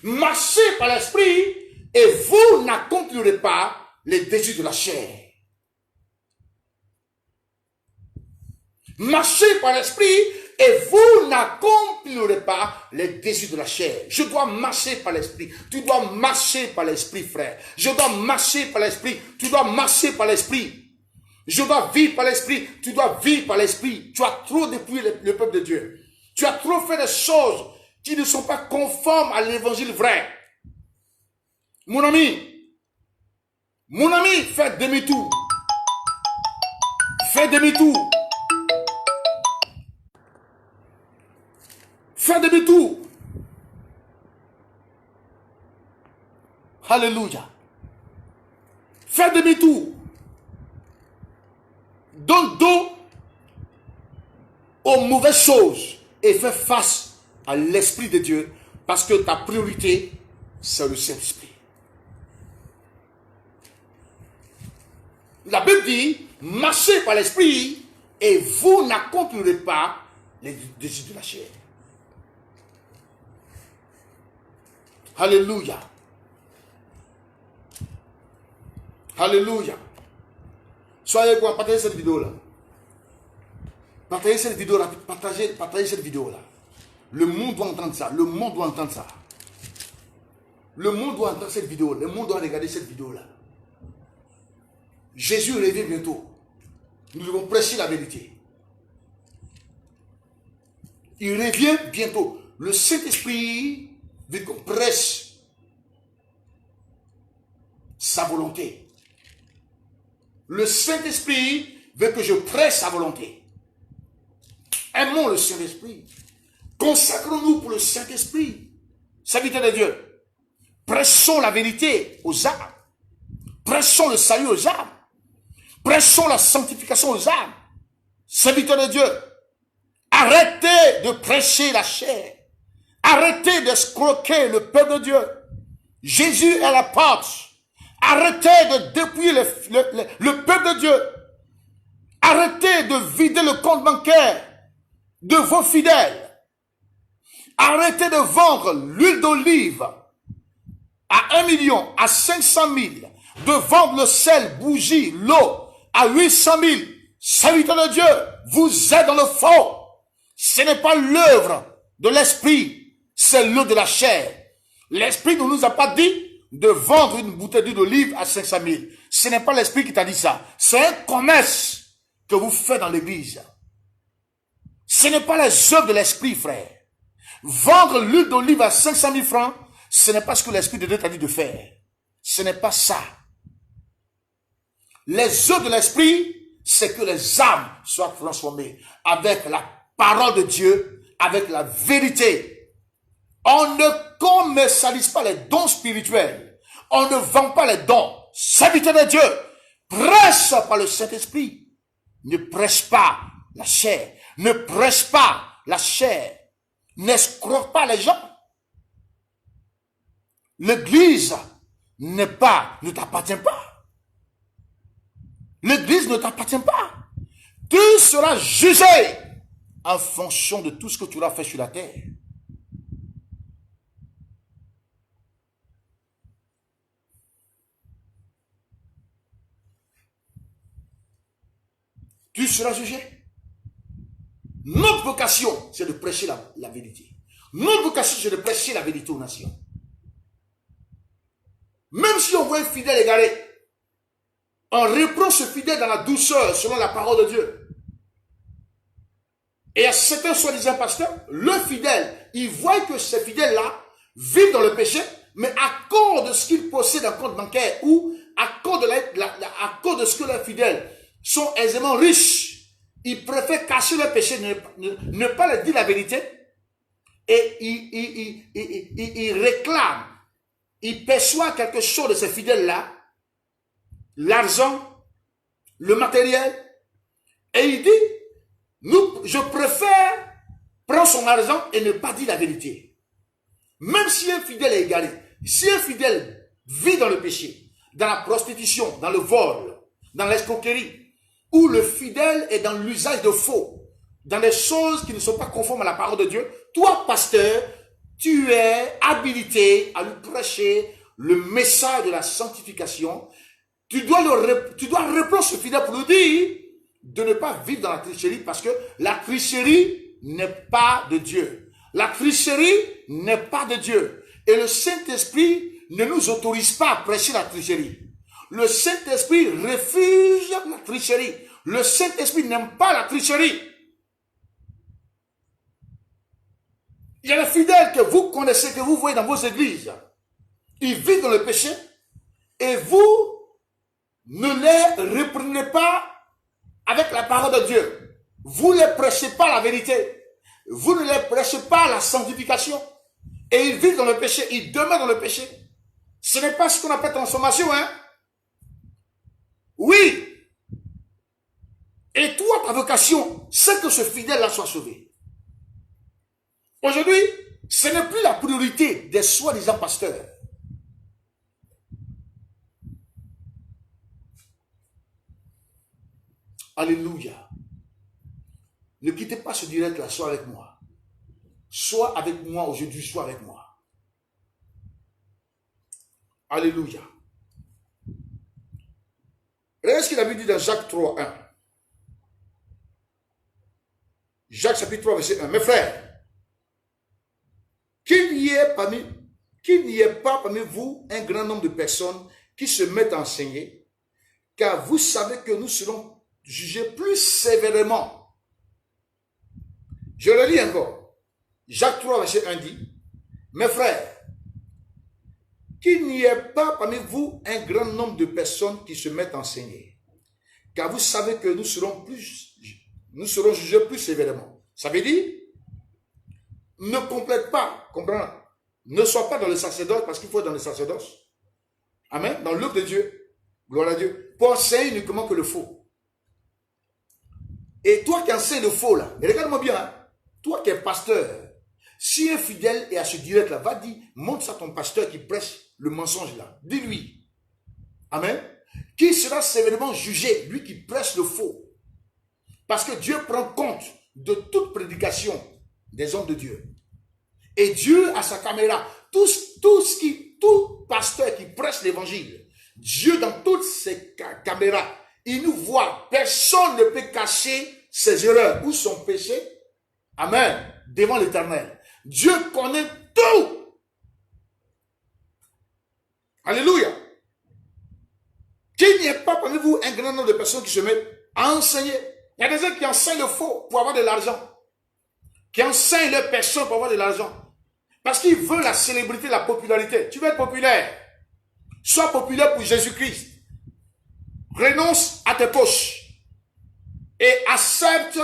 Marchez par l'Esprit et vous n'accomplirez pas les désirs de la chair. Marchez par l'Esprit et vous n'accomplirez pas les désirs de la chair. Je dois marcher par l'Esprit. Tu dois marcher par l'Esprit, frère. Je dois marcher par l'Esprit. Tu dois marcher par l'Esprit. Je dois vivre par l'Esprit. Tu dois vivre par l'Esprit. Tu as trop dépouillé le peuple de Dieu. Tu as trop fait des choses qui ne sont pas conformes à l'évangile vrai. Mon ami, fais demi-tour. Fais demi-tour. Fais demi-tour. Alléluia. Fais demi-tour. Donne dos aux mauvaises choses et fais face à l'Esprit de Dieu parce que ta priorité, c'est le Saint-Esprit. La Bible dit, marchez par l'Esprit et vous n'accomplirez pas les désirs de la chair. Alléluia. Alléluia. Soyez quoi, partagez cette vidéo-là. Partagez cette vidéo-là. Partagez cette vidéo-là. Le monde doit entendre ça. Le monde doit entendre ça. Le monde doit entendre cette vidéo. Le monde doit regarder cette vidéo-là. Jésus revient bientôt. Nous devons prêcher la vérité. Il revient bientôt. Le Saint-Esprit veut qu'on prêche sa volonté. Le Saint-Esprit veut que je prêche sa volonté. Aimons le Saint-Esprit. Consacrons-nous pour le Saint-Esprit. Serviteurs de Dieu. Prêchons la vérité aux âmes. Prêchons le salut aux âmes. Prêchons la sanctification aux âmes. Serviteurs de Dieu. Arrêtez de prêcher la chair. Arrêtez d'escroquer le peuple de Dieu. Jésus est la porte. Arrêtez de dépouiller le peuple de Dieu. Arrêtez de vider le compte bancaire de vos fidèles. Arrêtez de vendre l'huile d'olive à 1 million, à 500 000. De vendre le sel, bougie, l'eau à 800 000. Serviteurs de Dieu, vous êtes dans le faux. Ce n'est pas l'œuvre de l'esprit, c'est l'œuvre de la chair. L'esprit ne nous a pas dit de vendre une bouteille d'huile d'olive à 500 000. Ce n'est pas l'esprit qui t'a dit ça. C'est un commerce que vous faites dans l'église. Ce n'est pas les œuvres de l'esprit, frère. Vendre l'huile d'olive à 500 000 francs, ce n'est pas ce que l'esprit de Dieu t'a dit de faire. Ce n'est pas ça. Les œuvres de l'esprit, c'est que les âmes soient transformées avec la parole de Dieu, avec la vérité. On ne commercialise pas les dons spirituels. On ne vend pas les dons. Serviteur de Dieu, prêche par le Saint-Esprit. Ne prêche pas la chair. Ne prêche pas la chair. N'escroque pas les gens. L'église ne t'appartient pas. L'église ne t'appartient pas. Tu seras jugé en fonction de tout ce que tu auras fait sur la terre. Tu seras jugé. Notre vocation, c'est de prêcher la vérité. Notre vocation, c'est de prêcher la vérité aux nations. Même si on voit un fidèle égaré, on reprend ce fidèle dans la douceur, selon la parole de Dieu. Et à certains soi-disant pasteurs, le fidèle, il voit que ces fidèles-là vivent dans le péché, mais à cause de ce qu'ils possèdent en compte bancaire ou à cause de ce que les fidèles sont aisément riches, ils préfèrent cacher leur péché, ne pas leur dire la vérité, et ils réclament, ils perçoivent quelque chose de ces fidèles-là, l'argent, le matériel, et il dit, je préfère prendre son argent et ne pas dire la vérité. Même si un fidèle est égaré, si un fidèle vit dans le péché, dans la prostitution, dans le vol, dans l'escroquerie, où le fidèle est dans l'usage de faux, dans des choses qui ne sont pas conformes à la parole de Dieu, toi, pasteur, tu es habilité à lui prêcher le message de la sanctification. Tu dois reprendre ce fidèle pour lui dire de ne pas vivre dans la tricherie, parce que la tricherie n'est pas de Dieu. La tricherie n'est pas de Dieu. Et le Saint-Esprit ne nous autorise pas à prêcher la tricherie. Le Saint-Esprit refuse la tricherie. Le Saint-Esprit n'aime pas la tricherie. Il y a des fidèles que vous connaissez, que vous voyez dans vos églises. Ils vivent dans le péché et vous ne les reprenez pas avec la parole de Dieu. Vous ne les prêchez pas la vérité. Vous ne les prêchez pas la sanctification. Et ils vivent dans le péché, ils demeurent dans le péché. Ce n'est pas ce qu'on appelle transformation, hein? Oui. Et toi, ta vocation, c'est que ce fidèle-là soit sauvé. Aujourd'hui, ce n'est plus la priorité des soi-disant pasteurs. Alléluia. Ne quittez pas ce direct-là, sois avec moi. Sois avec moi aujourd'hui, sois avec moi. Alléluia. Regardez ce qu'il a dit dans Jacques 3, 1. Jacques chapitre 3, verset 1. Mes frères, qu'il n'y ait pas parmi vous un grand nombre de personnes qui se mettent à enseigner, car vous savez que nous serons jugés plus sévèrement. Je le lis encore. Jacques 3, verset 1 dit, mes frères, qu'il n'y ait pas parmi vous un grand nombre de personnes qui se mettent à enseigner, car vous savez que nous serons jugés plus sévèrement. Ça veut dire, ne complète pas, comprends? Ne sois pas dans le sacerdoce, parce qu'il faut être dans le sacerdoce. Amen. Dans l'œuvre de Dieu. Gloire à Dieu. Pour enseigner uniquement que le faux. Et toi qui enseignes le faux là, et regarde-moi bien, hein, toi qui es pasteur, si un fidèle est à ce direct là, va dire, montre ça à ton pasteur qui prêche le mensonge là. Dis-lui. Amen. Qui sera sévèrement jugé, lui qui prêche le faux. Parce que Dieu prend compte de toute prédication des hommes de Dieu. Et Dieu a sa caméra. Tout pasteur qui prêche l'évangile, Dieu dans toutes ses caméras, il nous voit. Personne ne peut cacher ses erreurs ou son péché. Amen. Devant l'Éternel. Dieu connaît tout. Alléluia. Qu'il n'y ait pas parmi vous un grand nombre de personnes qui se mettent à enseigner. Il y a des gens qui enseignent le faux pour avoir de l'argent. Qui enseignent leurs personnes pour avoir de l'argent. Parce qu'ils veulent la célébrité, la popularité. Tu veux être populaire. Sois populaire pour Jésus-Christ. Renonce à tes poches. Et accepte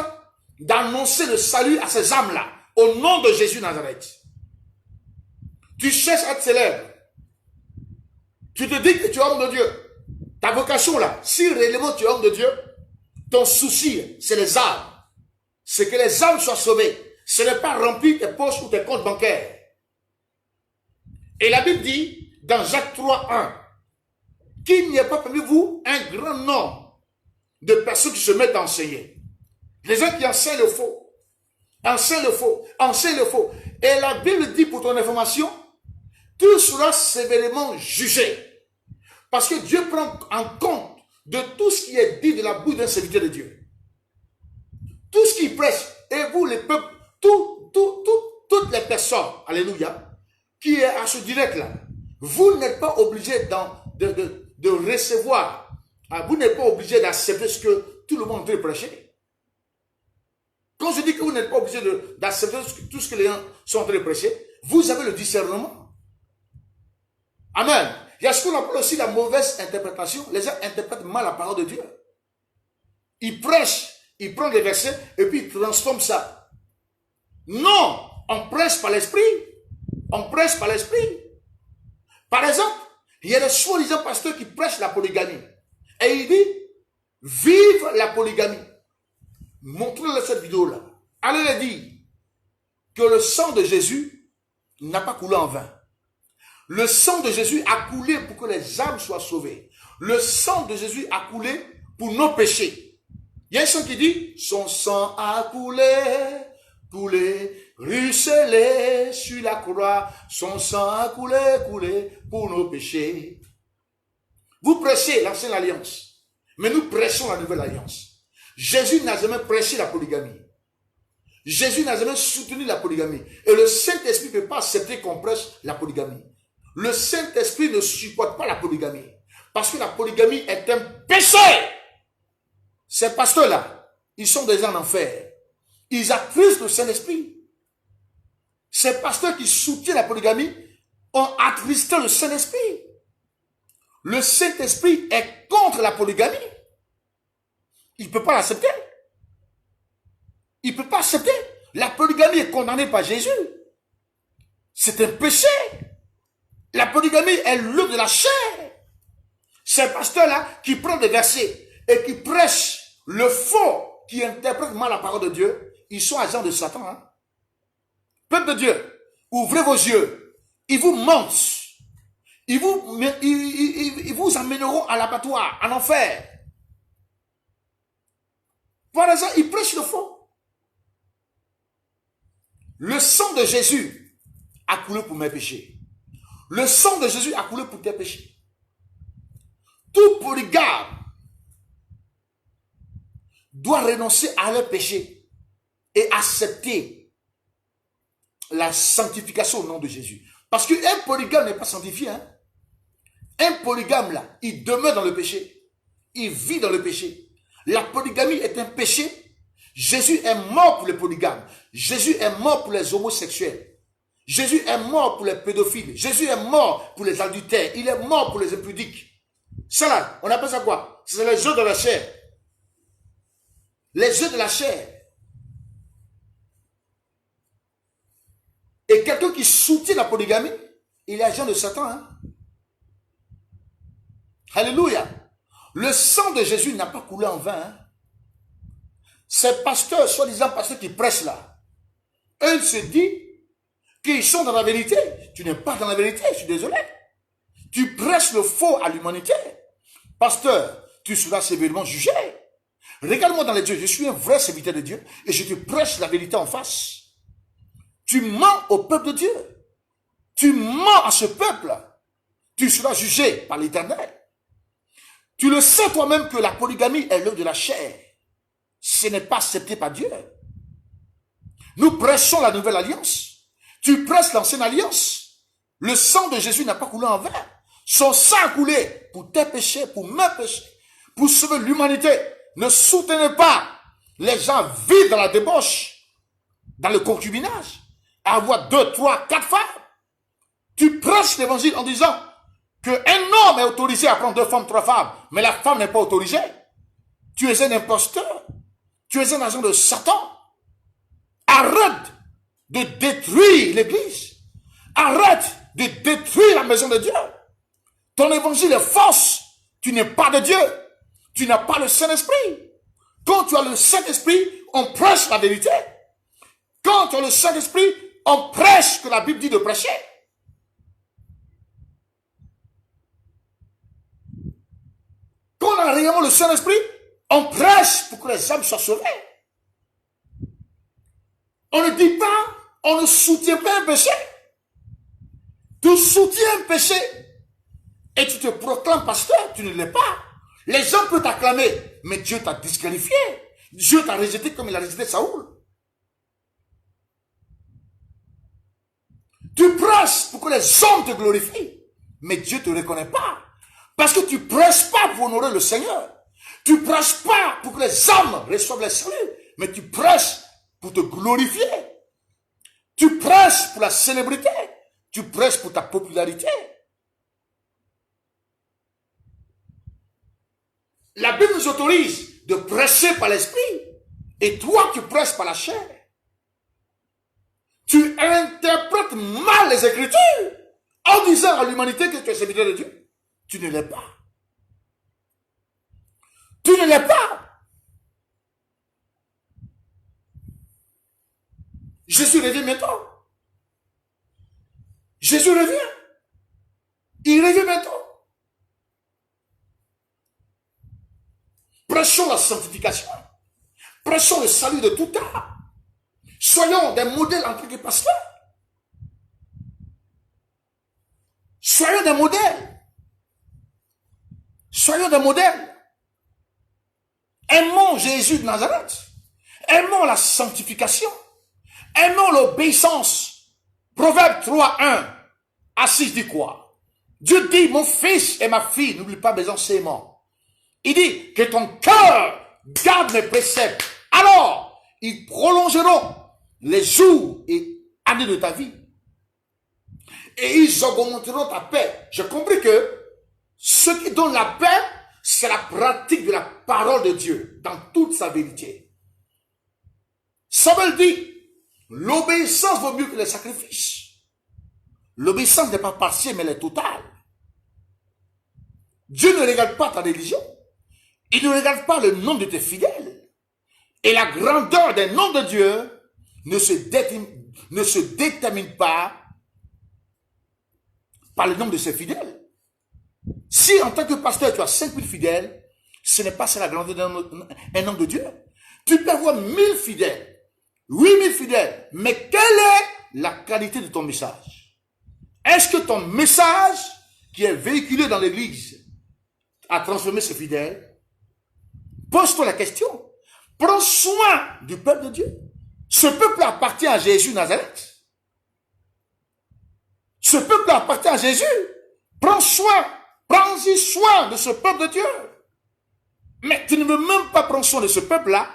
d'annoncer le salut à ces âmes-là. Au nom de Jésus Nazareth. Tu cherches à être célèbre. Tu te dis que tu es homme de Dieu. Ta vocation là, si réellement tu es homme de Dieu, ton souci, c'est les âmes. C'est que les âmes soient sauvées. Ce n'est pas remplir tes poches ou tes comptes bancaires. Et la Bible dit, dans Jacques 3, 1, qu'il n'y ait pas parmi vous un grand nombre de personnes qui se mettent à enseigner. Les gens qui enseignent le faux. Enseignent le faux. Enseignent le faux. Et la Bible dit, pour ton information, tu seras sévèrement jugé. Parce que Dieu prend en compte de tout ce qui est dit de la bouche d'un serviteur de Dieu. Tout ce qu'il prêche, et vous les peuples, toutes les personnes, alléluia, qui est à ce direct-là, vous n'êtes pas obligé de recevoir, vous n'êtes pas obligé d'accepter ce que tout le monde veut prêcher. Quand je dis que vous n'êtes pas obligé d'accepter tout ce que les gens sont en train de prêcher, vous avez le discernement. Amen. Il y a ce qu'on appelle aussi la mauvaise interprétation. Les gens interprètent mal la parole de Dieu. Ils prêchent, ils prennent les versets et puis ils transforment ça. Non, on prêche par l'esprit. On prêche par l'esprit. Par exemple, il y a des soi-disant pasteurs qui prêchent la polygamie. Et il dit, vive la polygamie. Montrez-le cette vidéo-là. Allez leur dire que le sang de Jésus n'a pas coulé en vain. Le sang de Jésus a coulé pour que les âmes soient sauvées. Le sang de Jésus a coulé pour nos péchés. Il y a un chant qui dit, son sang a coulé, ruisselé sur la croix. Son sang a coulé pour nos péchés. Vous prêchez l'ancienne alliance, mais nous prêchons la nouvelle alliance. Jésus n'a jamais prêché la polygamie. Jésus n'a jamais soutenu la polygamie. Et le Saint-Esprit ne peut pas accepter qu'on prêche la polygamie. Le Saint-Esprit ne supporte pas la polygamie. Parce que la polygamie est un péché. Ces pasteurs-là, ils sont déjà en enfer. Ils attristent le Saint-Esprit. Ces pasteurs qui soutiennent la polygamie ont attristé le Saint-Esprit. Le Saint-Esprit est contre la polygamie. Il ne peut pas l'accepter. Il ne peut pas accepter. La polygamie est condamnée par Jésus. C'est un péché. La polygamie est l'œuvre de la chair. Ces pasteurs-là qui prennent des versets et qui prêchent le faux, qui interprètent mal la parole de Dieu, ils sont agents de Satan. Hein? Peuple de Dieu, ouvrez vos yeux. Ils vous mentent. Ils vous amèneront à l'abattoir, à l'enfer. Par exemple, ils prêchent le faux. Le sang de Jésus a coulé pour mes péchés. Le sang de Jésus a coulé pour tes péchés. Tout polygame doivent renoncer à leur péché et accepter la sanctification au nom de Jésus. Parce qu'un polygame n'est pas sanctifié. Hein? Un polygame, là, il demeure dans le péché. Il vit dans le péché. La polygamie est un péché. Jésus est mort pour les polygames. Jésus est mort pour les homosexuels. Jésus est mort pour les pédophiles. Jésus est mort pour les adultères. Il est mort pour les impudiques. Ça là, on appelle ça quoi? C'est les œufs de la chair. Les œufs de la chair. Et quelqu'un qui soutient la polygamie, il est agent de Satan. Hein? Alléluia. Le sang de Jésus n'a pas coulé en vain. Hein? Ces pasteurs, soi-disant pasteurs qui prêchent là, eux, ils se disent qu'ils sont dans la vérité. Tu n'es pas dans la vérité, je suis désolé. Tu prêches le faux à l'humanité. Pasteur, tu seras sévèrement jugé. Regarde-moi dans les yeux, je suis un vrai serviteur de Dieu et je te prêche la vérité en face. Tu mens au peuple de Dieu. Tu mens à ce peuple. Tu seras jugé par l'Éternel. Tu le sais toi-même que la polygamie est l'œuvre de la chair. Ce n'est pas accepté par Dieu. Nous prêchons la nouvelle alliance. Tu prêches l'ancienne alliance. Le sang de Jésus n'a pas coulé en vain. Son sang a coulé pour tes péchés, pour mes péchés, pour sauver l'humanité. Ne soutenez pas les gens vivent dans la débauche, dans le concubinage, à avoir 2, 3, 4 femmes. Tu prêches l'évangile en disant qu'un homme est autorisé à prendre 2 femmes, 3 femmes, mais la femme n'est pas autorisée. Tu es un imposteur. Tu es un agent de Satan. Arrête de détruire l'église. Arrête de détruire la maison de Dieu. Ton évangile est fausse. Tu n'es pas de Dieu. Tu n'as pas le Saint-Esprit. Quand tu as le Saint-Esprit, on prêche la vérité. Quand tu as le Saint-Esprit, on prêche ce que la Bible dit de prêcher. Quand on a réellement le Saint-Esprit, on prêche pour que les âmes soient sauvées. On ne dit pas, on ne soutient pas un péché. Tu soutiens un péché et tu te proclames pasteur, tu ne l'es pas. Les gens peuvent t'acclamer, mais Dieu t'a disqualifié. Dieu t'a rejeté comme il a rejeté Saoul. Tu prêches pour que les hommes te glorifient, mais Dieu ne te reconnaît pas. Parce que tu ne prêches pas pour honorer le Seigneur. Tu ne prêches pas pour que les hommes reçoivent le salut, mais tu prêches pour te glorifier. Tu prêches pour la célébrité. Tu prêches pour ta popularité. La Bible nous autorise de prêcher par l'esprit. Et toi, tu prêches par la chair. Tu interprètes mal les Écritures en disant à l'humanité que tu es serviteur de Dieu. Tu ne l'es pas. Tu ne l'es pas. Jésus revient maintenant. Jésus revient. Il revient maintenant. Prêchons la sanctification. Prêchons le salut de tout temps. Soyons des modèles en tant que pasteurs. Soyons des modèles. Soyons des modèles. Aimons Jésus de Nazareth. Aimons la sanctification. Aimons l'obéissance. Proverbe 3:1. Assis dit quoi? Dieu dit, mon fils et ma fille, n'oublie pas mes enseignements. Il dit que ton cœur garde mes préceptes. Alors, ils prolongeront les jours et années de ta vie. Et ils augmenteront ta paix. J'ai compris que ce qui donne la paix, c'est la pratique de la parole de Dieu dans toute sa vérité. Samuel dit, l'obéissance vaut mieux que les sacrifices. L'obéissance n'est pas partielle, mais elle est totale. Dieu ne regarde pas ta religion. Il ne regarde pas le nombre de tes fidèles. Et la grandeur des noms de Dieu ne se détermine pas par le nombre de ses fidèles. Si en tant que pasteur tu as 5000 fidèles, ce n'est pas ça la grandeur d'un homme de Dieu. Tu peux avoir 1000 fidèles, 8000 fidèles, mais quelle est la qualité de ton message? Est-ce que ton message qui est véhiculé dans l'église a transformé ses fidèles? Pose-toi la question. Prends soin du peuple de Dieu. Ce peuple appartient à Jésus de Nazareth. Ce peuple appartient à Jésus. Prends-y soin de ce peuple de Dieu. Mais tu ne veux même pas prendre soin de ce peuple-là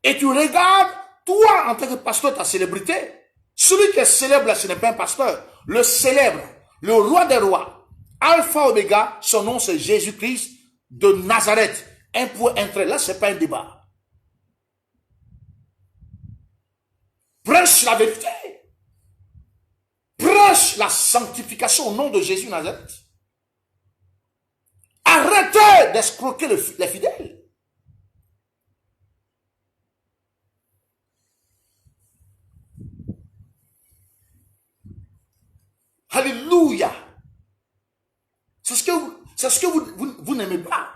et tu regardes, toi, en tant que pasteur, ta célébrité. Celui qui est célèbre, là, ce n'est pas un pasteur. Le célèbre, le roi des rois, Alpha Oméga, son nom c'est Jésus-Christ de Nazareth. Un point, un trait. Là, ce n'est pas un débat. Prêche la vérité. Prêche la sanctification au nom de Jésus Nazareth. Arrêtez d'escroquer les fidèles. Alléluia. C'est ce que vous n'aimez pas.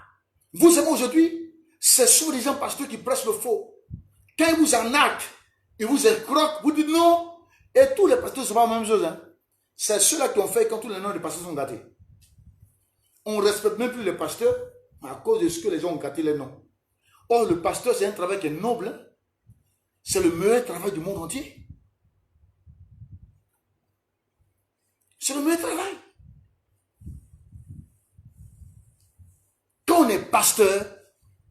Vous aimez aujourd'hui, c'est sur les gens pasteurs qui prêchent le faux. Quand ils vous arnaquent, ils vous escroquent, vous dites non. Et tous les pasteurs ne sont pas la même chose. Hein. C'est ceux-là qui ont fait quand tous les noms des pasteurs sont gâtés. On ne respecte même plus les pasteurs à cause de ce que les gens ont gâté les noms. Or, le pasteur, c'est un travail qui est noble. Hein. C'est le meilleur travail du monde entier. C'est le meilleur travail. Quand on est pasteur,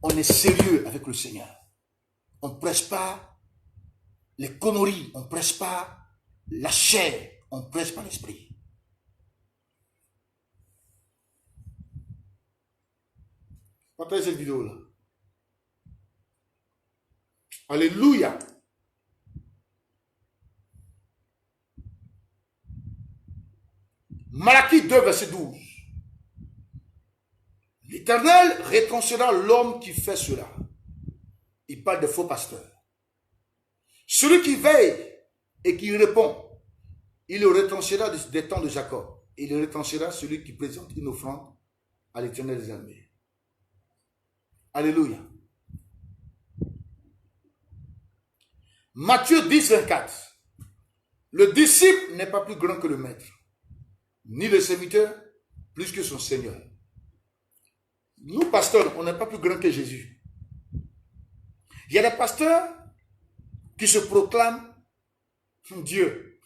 on est sérieux avec le Seigneur. On ne prêche pas les conneries, on ne prêche pas la chair, on prêche par l'esprit. Partagez cette vidéo-là. Alléluia. Malachie 2, verset 12. L'Éternel réconciliera l'homme qui fait cela. Il parle de faux pasteurs. Celui qui veille et qui répond, il le retranchera des temps de Jacob. Il le retranchera celui qui présente une offrande à l'Éternel des armées. Alléluia. Matthieu 10, 24. Le disciple n'est pas plus grand que le maître, ni le serviteur plus que son Seigneur. Nous, pasteurs, on n'est pas plus grand que Jésus. Il y a des pasteurs qui se proclament Dieu.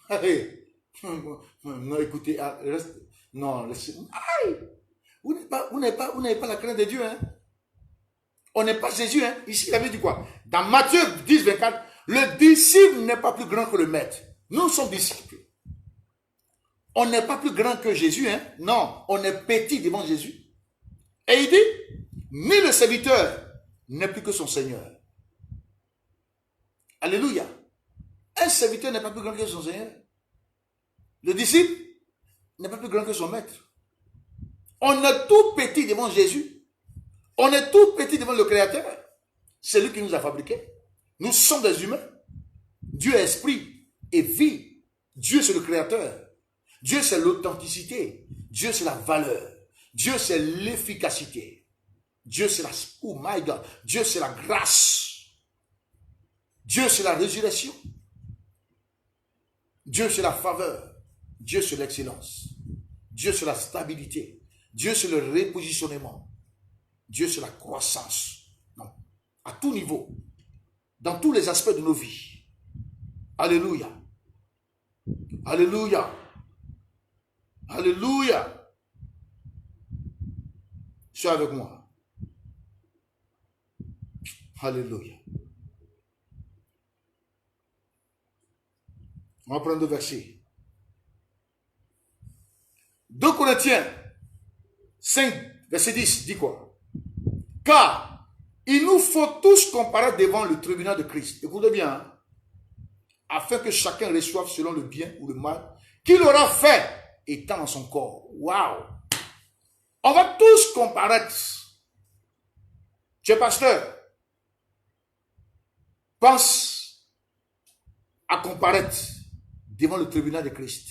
Non, écoutez, reste, non, laissez, vous n'avez pas la crainte de Dieu. Hein? On n'est pas Jésus. Hein? Ici, il avait dit quoi? Dans Matthieu 10, 24, le disciple n'est pas plus grand que le maître. Nous sommes disciples. On n'est pas plus grand que Jésus. Hein? Non, on est petit devant Jésus. Et il dit, ni le serviteur n'est plus que son Seigneur. Alléluia. Un serviteur n'est pas plus grand que son Seigneur. Le disciple n'est pas plus grand que son maître. On est tout petit devant Jésus. On est tout petit devant le Créateur. C'est lui qui nous a fabriqués. Nous sommes des humains. Dieu est esprit et vie. Dieu c'est le Créateur. Dieu c'est l'authenticité. Dieu c'est la valeur. Dieu c'est l'efficacité. Dieu c'est la... Oh my God. Dieu c'est la grâce. Dieu c'est la résurrection. Dieu c'est la faveur. Dieu c'est l'excellence. Dieu c'est la stabilité. Dieu c'est le repositionnement. Dieu c'est la croissance. Non. À tout niveau. Dans tous les aspects de nos vies. Alléluia. Alléluia. Alléluia. Sois avec moi. Alléluia. On va prendre deux versets. 2 Corinthiens 5, verset 10, dit quoi? Car il nous faut tous comparaître devant le tribunal de Christ. Écoutez bien, hein? Afin que chacun reçoive selon le bien ou le mal qu'il aura fait étant dans son corps. Waouh! On va tous comparaître. Tu es pasteur. Pense à comparaître devant le tribunal de Christ.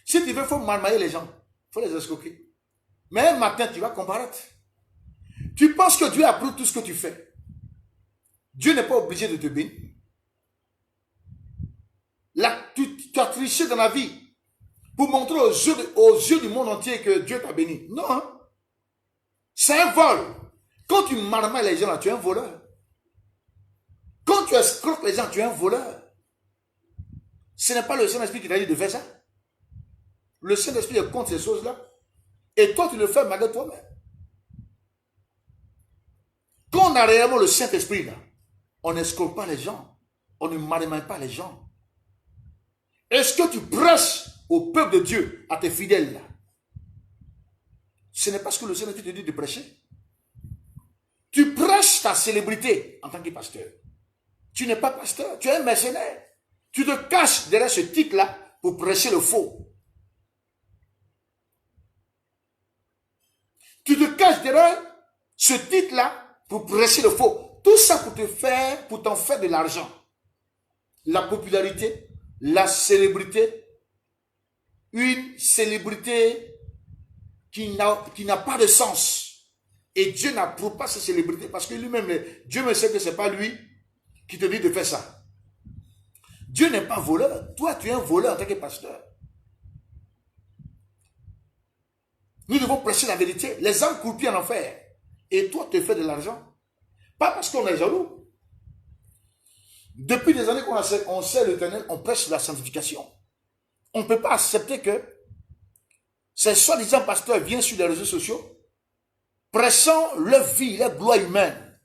Si tu veux, il faut marmailler les gens. Il faut les escroquer. Mais un matin, tu vas comparaître. Tu penses que Dieu approuve tout ce que tu fais. Dieu n'est pas obligé de te bénir. Là, tu as triché dans la vie pour montrer aux yeux du monde entier que Dieu t'a béni. Non. Hein? C'est un vol. Quand tu marmailles les gens, là, tu es un voleur. tu escroques les gens, tu es un voleur. Ce n'est pas le Saint-Esprit qui t'a dit de faire ça. Le Saint-Esprit est contre ces choses-là. Et toi, tu le fais malgré toi-même. Quand on a réellement le Saint-Esprit, là, on n'escroque pas les gens. On ne maremaille pas les gens. Est-ce que tu prêches au peuple de Dieu, à tes fidèles, là? Ce n'est pas ce que le Saint-Esprit te dit de prêcher. Tu prêches ta célébrité en tant que pasteur. Tu n'es pas pasteur, tu es un mercenaire. Tu te caches derrière ce titre-là pour prêcher le faux. Tu te caches derrière ce titre-là pour prêcher le faux. Tout ça pour t'en faire de l'argent. La popularité, la célébrité, une célébrité qui n'a pas de sens. Et Dieu n'approuve pas cette célébrité parce que lui-même, Dieu me sait que ce n'est pas lui qui te dit de faire ça. Dieu n'est pas voleur. Toi, tu es un voleur en tant que pasteur. Nous devons prêcher la vérité. Les âmes croupient en enfer. Et toi, tu fais de l'argent. Pas parce qu'on est jaloux. Depuis des années qu'on sait l'Éternel, on prêche la sanctification. On ne peut pas accepter que ces soi-disant pasteurs viennent sur les réseaux sociaux, pressant leur vie, leur gloire humaine.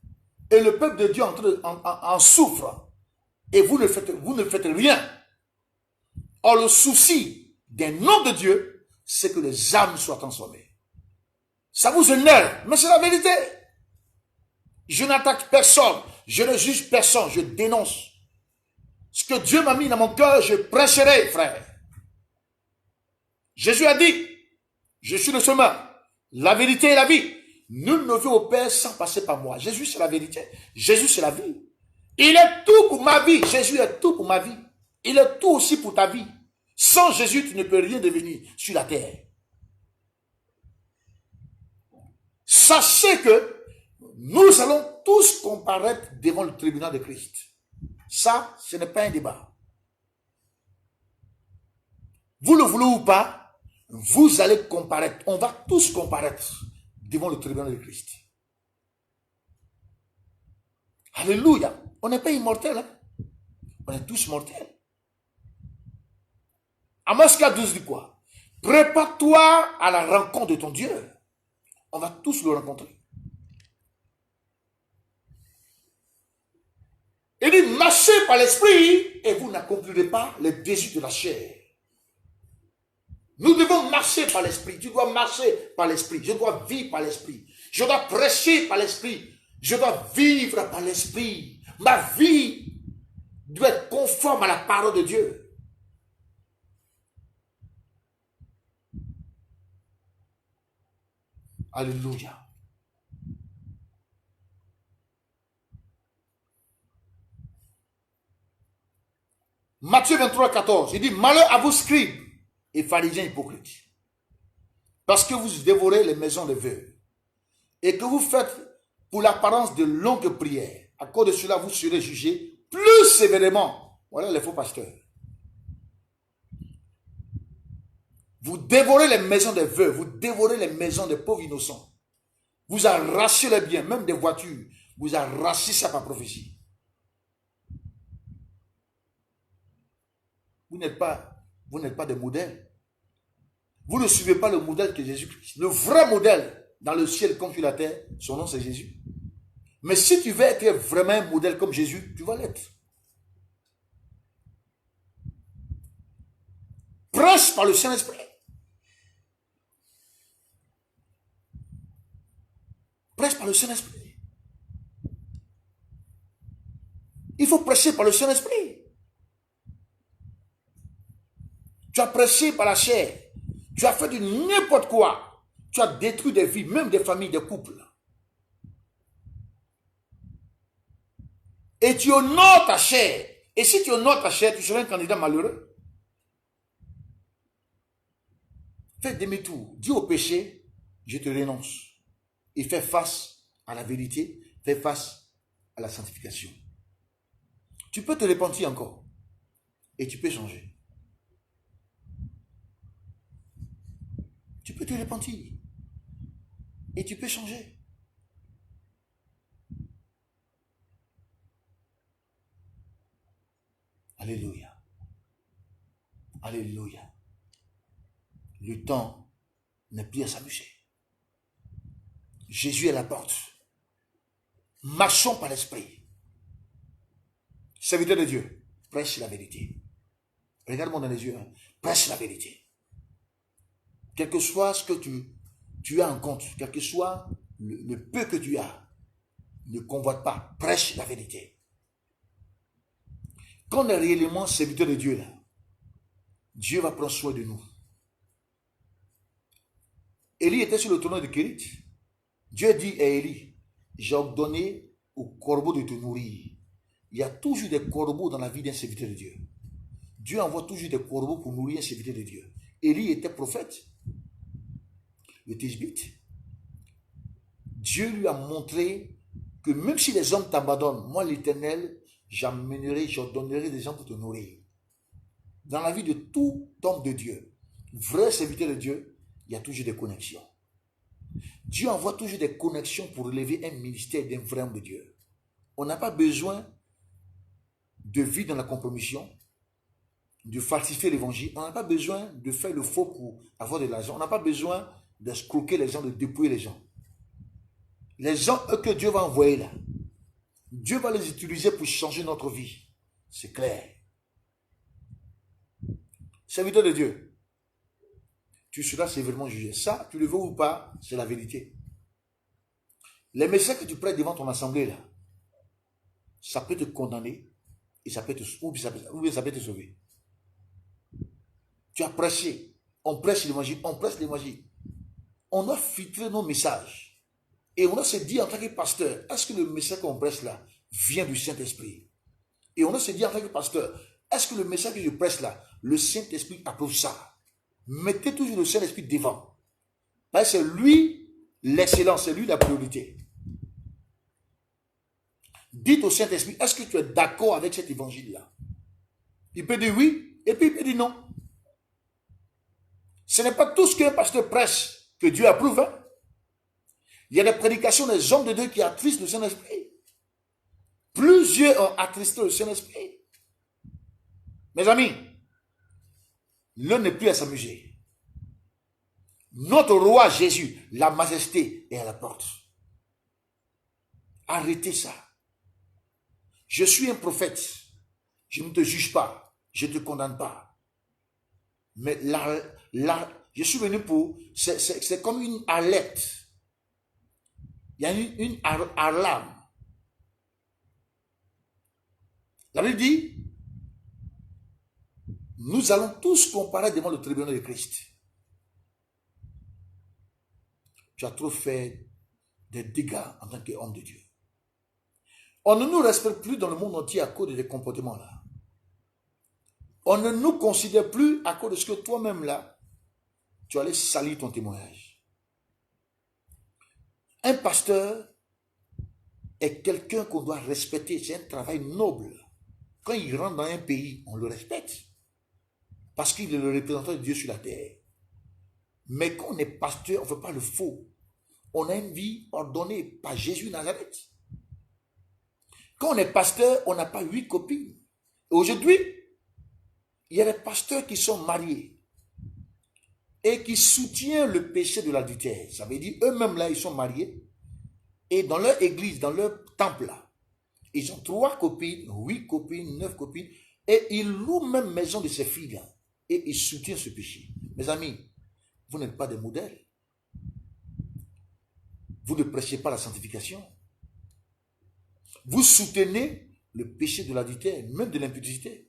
Et le peuple de Dieu en souffre. Et vous ne faites rien. Or, le souci des noms de Dieu, c'est que les âmes soient transformées. Ça vous énerve, mais c'est la vérité. Je n'attaque personne, je ne juge personne, je dénonce. Ce que Dieu m'a mis dans mon cœur, je prêcherai, frère. Jésus a dit, je suis le chemin, la vérité et la vie. Nul ne vient au Père sans passer par moi. Jésus, c'est la vérité. Jésus, c'est la vie. Il est tout pour ma vie. Jésus est tout pour ma vie. Il est tout aussi pour ta vie. Sans Jésus, tu ne peux rien devenir sur la terre. Sachez que nous allons tous comparaître devant le tribunal de Christ. Ça, ce n'est pas un débat. Vous le voulez ou pas, vous allez comparaître. On va tous comparaître devant le tribunal de Christ. Alléluia. On n'est pas immortel. Hein? On est tous mortels. Amos 4:12 dit quoi? Prépare-toi à la rencontre de ton Dieu. On va tous le rencontrer. Il dit, marchez par l'esprit et vous n'accomplirez pas les désirs de la chair. Nous devons marcher par l'esprit. Tu dois marcher par l'esprit. Je dois vivre par l'esprit. Je dois prêcher par l'esprit. Je dois vivre par l'esprit. Ma vie doit être conforme à la parole de Dieu. Alléluia. Matthieu 23:14, il dit, malheur à vous scribes et pharisiens hypocrites, parce que vous dévorez les maisons des veuves, et que vous faites pour l'apparence de longues prières. À cause de cela, vous serez jugés plus sévèrement. Voilà les faux pasteurs. Vous dévorez les maisons des veuves, vous dévorez les maisons des pauvres innocents. Vous arrachez les biens, même des voitures. Vous arrachez ça par prophétie. Vous n'êtes pas des modèles. Vous ne suivez pas le modèle que Jésus-Christ. Le vrai modèle dans le ciel comme sur la terre, son nom c'est Jésus. Mais si tu veux être vraiment un modèle comme Jésus, tu vas l'être. Prêche par le Saint-Esprit. Prêche par le Saint-Esprit. Il faut prêcher par le Saint-Esprit. Tu as prêché par la chair. Tu as fait de n'importe quoi. Tu as détruit des vies, même des familles, des couples. Et tu honores ta chair. Et si tu honores ta chair, tu seras un candidat malheureux. Fais demi-tour. Dis au péché, je te renonce. Et fais face à la vérité. Fais face à la sanctification. Tu peux te repentir encore. Et tu peux changer. Tu peux te repentir. Et tu peux changer. Alléluia. Alléluia. Le temps n'est plus à s'amuser. Jésus est à la porte. Marchons par l'esprit. Serviteur de Dieu, prêche la vérité. Regarde-moi dans les yeux. Prêche la vérité. Quel que soit ce que tu as en compte, quel que soit le peu que tu as, ne convoite pas. Prêche la vérité. Quand on est réellement serviteur de Dieu, là, Dieu va prendre soin de nous. Élie était sur le trône de Kérit. Dieu dit à Élie, j'ai ordonné aux corbeaux de te nourrir. Il y a toujours des corbeaux dans la vie d'un serviteur de Dieu. Dieu envoie toujours des corbeaux pour nourrir un serviteur de Dieu. Élie était prophète, le Tishbite. Dieu lui a montré que même si les hommes t'abandonnent, moi l'Éternel, j'ordonnerai des gens pour te nourrir. Dans la vie de tout homme de Dieu, vrai serviteur de Dieu, il y a toujours des connexions. Dieu envoie toujours des connexions pour relever un ministère d'un vrai homme de Dieu. On n'a pas besoin de vivre dans la compromission, de falsifier l'évangile. On n'a pas besoin de faire le faux pour avoir de l'argent. On n'a pas besoin d'escroquer les gens, de dépouiller les gens. Les gens que Dieu va envoyer là, Dieu va les utiliser pour changer notre vie. C'est clair. Serviteur de Dieu, tu seras sévèrement jugé. Ça, tu le veux ou pas, c'est la vérité. Les messages que tu prêtes devant ton assemblée là, ça peut te condamner et ça peut te sauver. Tu as prêché, on prêche l'évangile, on doit filtrer nos messages. Et on doit se dire en tant que pasteur, est-ce que le message qu'on prêche là vient du Saint-Esprit? Et on doit se dire en tant que pasteur, est-ce que le message que je prêche là, le Saint-Esprit approuve ça? Mettez toujours le Saint-Esprit devant. Parce que c'est lui l'excellence, c'est lui la priorité. Dites au Saint-Esprit, est-ce que tu es d'accord avec cet évangile-là? Il peut dire oui, et puis il peut dire non. Ce n'est pas tout ce qu'un pasteur prêche que Dieu approuve. Hein? Il y a des prédications des hommes de Dieu qui attristent le Saint-Esprit. Plusieurs ont attristé le Saint-Esprit. Mes amis, l'un n'est plus à s'amuser. Notre roi Jésus, la majesté est à la porte. Arrêtez ça. Je suis un prophète. Je ne te juge pas. Je ne te condamne pas. Mais je suis venu pour... C'est comme une alerte. Il y a une alarme. La Bible dit, nous allons tous comparaître devant le tribunal de Christ. Tu as trop fait des dégâts en tant qu'homme de Dieu. On ne nous respecte plus dans le monde entier à cause de ces comportements-là. On ne nous considère plus à cause de ce que toi-même là, tu allais salir ton témoignage. Un pasteur est quelqu'un qu'on doit respecter. C'est un travail noble. Quand il rentre dans un pays, on le respecte. Parce qu'il est le représentant de Dieu sur la terre. Mais quand on est pasteur, on ne fait pas le faux. On a une vie ordonnée par Jésus Nazareth. Quand on est pasteur, on n'a pas 8 copines. Aujourd'hui, il y a des pasteurs qui sont mariés et qui soutiennent le péché de l'adultère. Ça veut dire, eux-mêmes là, ils sont mariés. Et dans leur église, dans leur temple là, ils ont 3 copines, 8 copines, 9 copines. Et ils louent même maison de ces filles là. Et ils soutiennent ce péché. Mes amis, vous n'êtes pas des modèles. Vous ne prêchez pas la sanctification. Vous soutenez le péché de l'adultère, même de l'impudicité.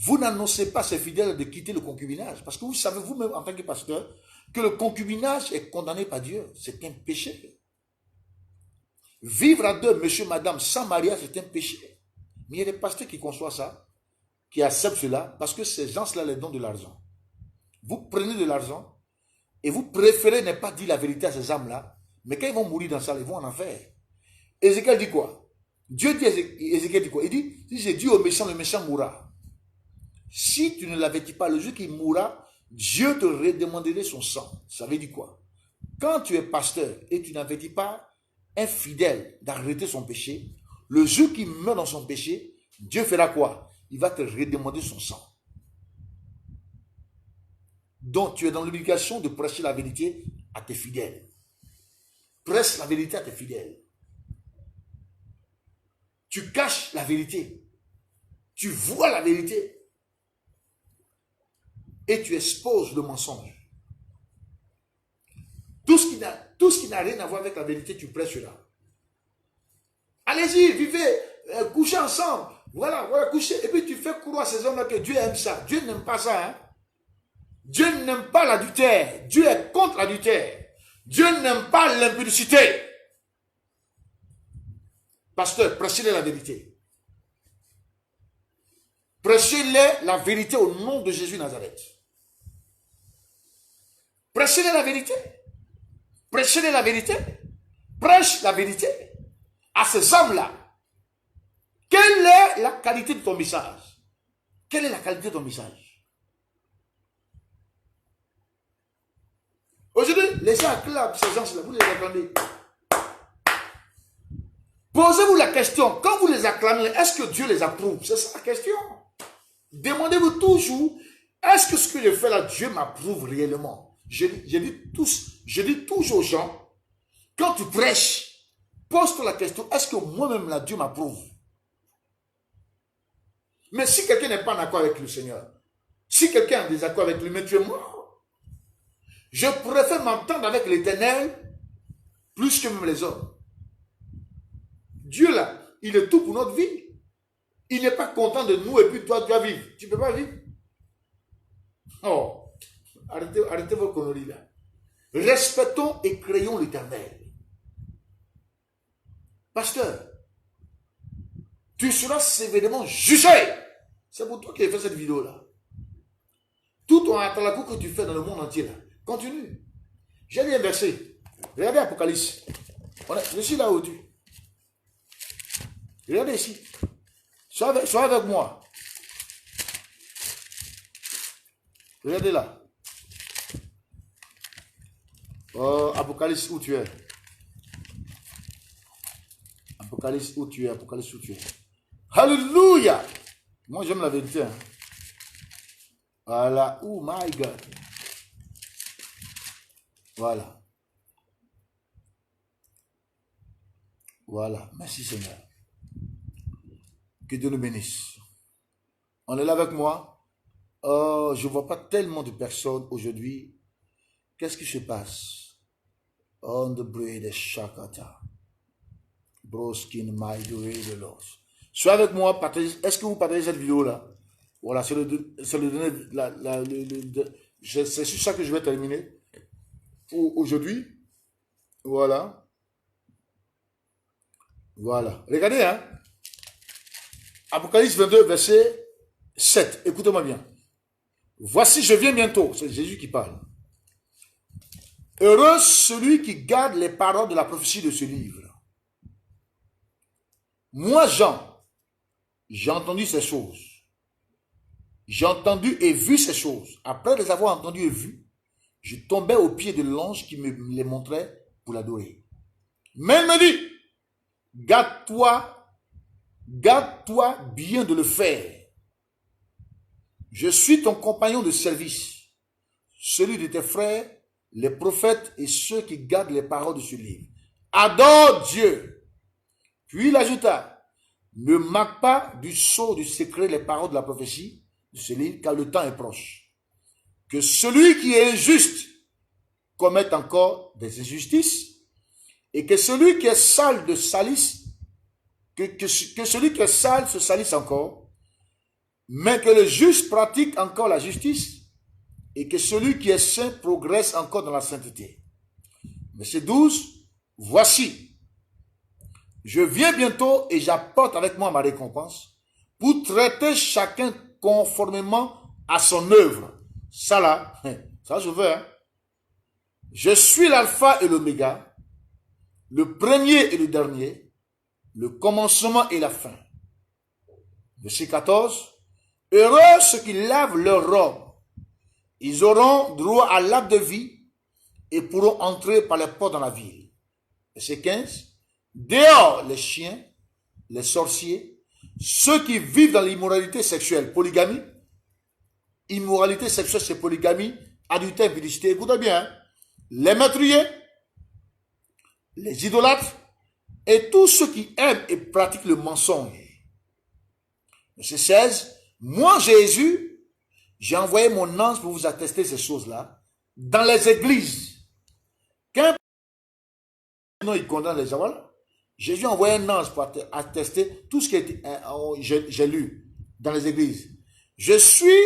Vous n'annoncez pas à ces fidèles de quitter le concubinage. Parce que vous savez vous-même en tant que pasteur que le concubinage est condamné par Dieu. C'est un péché. Vivre à deux, monsieur, madame, sans mariage, c'est un péché. Mais il y a des pasteurs qui conçoivent ça, qui acceptent cela, parce que ces gens-là les donnent de l'argent. Vous prenez de l'argent et vous préférez ne pas dire la vérité à ces âmes-là, mais quand ils vont mourir dans ça, ils vont en enfer. Ézéchiel dit quoi? Dieu dit, Ézéchiel dit quoi? Il dit, si j'ai dit au méchant, le méchant mourra. Si tu ne l'avertis pas, le jour qu'il mourra, Dieu te redemanderait son sang. Ça veut dire quoi? Quand tu es pasteur et tu n'avertis pas un fidèle d'arrêter son péché, le jour qu'il meurt dans son péché, Dieu fera quoi? Il va te redemander son sang. Donc tu es dans l'obligation de prêcher la vérité à tes fidèles. Prêche la vérité à tes fidèles. Tu caches la vérité. Tu vois la vérité. Et tu exposes le mensonge. Tout ce qui n'a rien à voir avec la vérité, tu prêches là. Allez-y, vivez, couchez ensemble. Voilà, couchez. Et puis tu fais croire à ces hommes-là que Dieu aime ça. Dieu n'aime pas ça. Hein? Dieu n'aime pas l'adultère. Dieu est contre l'adultère. Dieu n'aime pas l'impudicité. Pasteur, prêchez-les la vérité. Prêchez-les la vérité au nom de Jésus Nazareth. Prêchez-les la vérité. Prêchez-les la vérité. Prêche la vérité à ces hommes-là. Quelle est la qualité de ton message? Quelle est la qualité de ton message? Aujourd'hui, les gens acclament ces gens-là. Vous les acclamez. Posez-vous la question. Quand vous les acclamez, est-ce que Dieu les approuve? C'est ça la question. Demandez-vous toujours, est-ce que ce que je fais là, Dieu m'approuve réellement? Je dis toujours aux gens, quand tu prêches, pose-toi la question, est-ce que moi-même là, Dieu m'approuve? Mais si quelqu'un n'est pas en accord avec le Seigneur, si quelqu'un est en désaccord avec lui, mais tu es mort. Je préfère m'entendre avec l'Éternel plus que même les hommes. Dieu là, il est tout pour notre vie. Il n'est pas content de nous et puis toi, tu vas vivre. Tu ne peux pas vivre. Oh, arrêtez vos conneries là. Respectons et créons l'Éternel. Pasteur, tu seras sévèrement jugé. C'est pour toi qui as fait cette vidéo là. Tout ton atalakou que tu fais dans le monde entier là. Continue. J'ai lu un verset. Regardez Apocalypse. Je suis là au-dessus. Regardez ici. Sois avec moi. Regardez là. Oh, Apocalypse, où tu es? Apocalypse, où tu es? Apocalypse, où tu es? Alléluia! Moi, j'aime la vérité. Hein. Voilà. Oh my God. Voilà. Voilà. Merci Seigneur. Que Dieu nous bénisse. On est là avec moi. Oh, je ne vois pas tellement de personnes aujourd'hui. Qu'est-ce qui se passe? On the bread de Shakata. Broskin Maïdoué de l'os. Sois avec moi. Est-ce que vous partagez cette vidéo-là? Voilà, c'est c'est sur ça que je vais terminer. Pour aujourd'hui. Voilà. Voilà. Regardez, hein. Apocalypse 22, verset 7. Écoutez-moi bien. Voici, je viens bientôt. C'est Jésus qui parle. Heureux celui qui garde les paroles de la prophétie de ce livre. Moi, Jean, j'ai entendu ces choses. J'ai entendu et vu ces choses. Après les avoir entendues et vues, je tombais aux pieds de l'ange qui me les montrait pour l'adorer. Mais il me dit, garde-toi bien de le faire. Je suis ton compagnon de service, celui de tes frères, les prophètes et ceux qui gardent les paroles de ce livre. Adore Dieu. Puis il ajouta, ne manque pas du sceau du secret les paroles de la prophétie de ce livre, car le temps est proche. Que celui qui est injuste commette encore des injustices, et que celui qui est sale de salisse, que celui qui est sale se salisse encore, mais que le juste pratique encore la justice, et que celui qui est saint progresse encore dans la sainteté. Verset 12, voici, je viens bientôt et j'apporte avec moi ma récompense pour traiter chacun conformément à son œuvre. Ça là, ça je veux. Hein? Je suis l'alpha et l'oméga, le premier et le dernier, le commencement et la fin. Verset 14, heureux ceux qui lavent leurs robes. Ils auront droit à l'arbre de vie et pourront entrer par les portes dans la ville. Verset 15, dehors les chiens, les sorciers, ceux qui vivent dans l'immoralité sexuelle, polygamie. Immoralité sexuelle, c'est polygamie, adultère, impudicité. Écoutez bien, hein? Les meurtriers, les idolâtres et tous ceux qui aiment et pratiquent le mensonge. Verset 16, moi Jésus, j'ai envoyé mon ange pour vous attester ces choses-là dans les églises. Quand il condamne les gens, voilà. Jésus a envoyé un ange pour attester tout ce que j'ai lu dans les églises. Je suis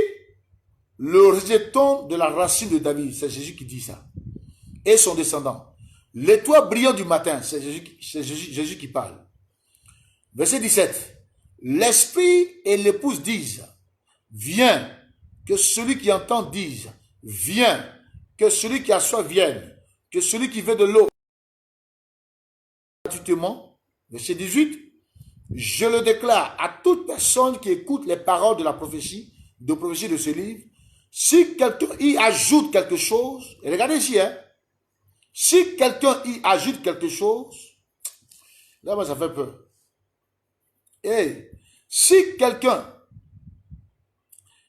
le rejeton de la racine de David. C'est Jésus qui dit ça. Et son descendant. L'étoile brillant du matin. C'est Jésus qui parle. Verset 17. L'esprit et l'épouse disent, viens. Que celui qui entend dise, viens. Que celui qui a soif vienne. Que celui qui veut de l'eau. Gratuitement. Verset 18. Je le déclare à toute personne qui écoute les paroles de la prophétie de ce livre. Si quelqu'un y ajoute quelque chose, et regardez ici, hein, si quelqu'un y ajoute quelque chose, là, moi, ça fait peur. Et si quelqu'un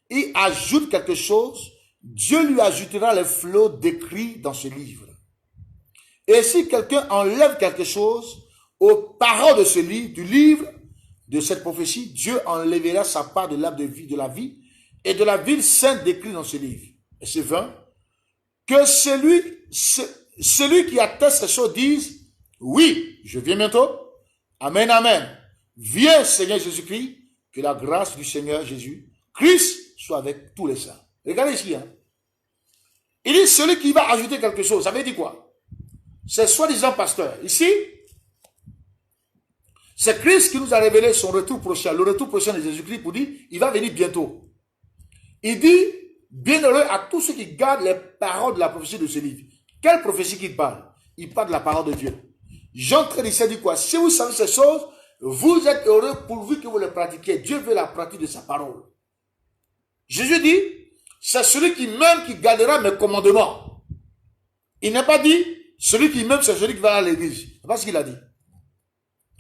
y ajoute quelque chose, Dieu lui ajoutera les flots décrits dans ce livre. Et si quelqu'un enlève quelque chose aux paroles de ce livre, du livre, de cette prophétie, Dieu enlèvera sa part de l'arbre de vie, de la vie, et de la ville sainte décrite dans ce livre. Et c'est 20. Que celui qui atteste ces choses dise, oui, je viens bientôt. Amen, amen. Viens, Seigneur Jésus-Christ, que la grâce du Seigneur Jésus-Christ soit avec tous les saints. Regardez ici. Hein. Il dit, celui qui va ajouter quelque chose, ça veut dire quoi? C'est soi-disant pasteur. Ici, c'est Christ qui nous a révélé son retour prochain, le retour prochain de Jésus-Christ pour dire, il va venir bientôt. Il dit, bienheureux à tous ceux qui gardent les paroles de la prophétie de ce livre. Quelle prophétie qu'il parle? Il parle de la parole de Dieu. Jean 13 dit quoi? Si vous savez ces choses, vous êtes heureux pourvu que vous les pratiquiez. Dieu veut la pratique de sa parole. Jésus dit, c'est celui qui m'aime qui gardera mes commandements. Il n'a pas dit, celui qui m'aime, c'est celui qui va à l'église. C'est pas ce qu'il a dit.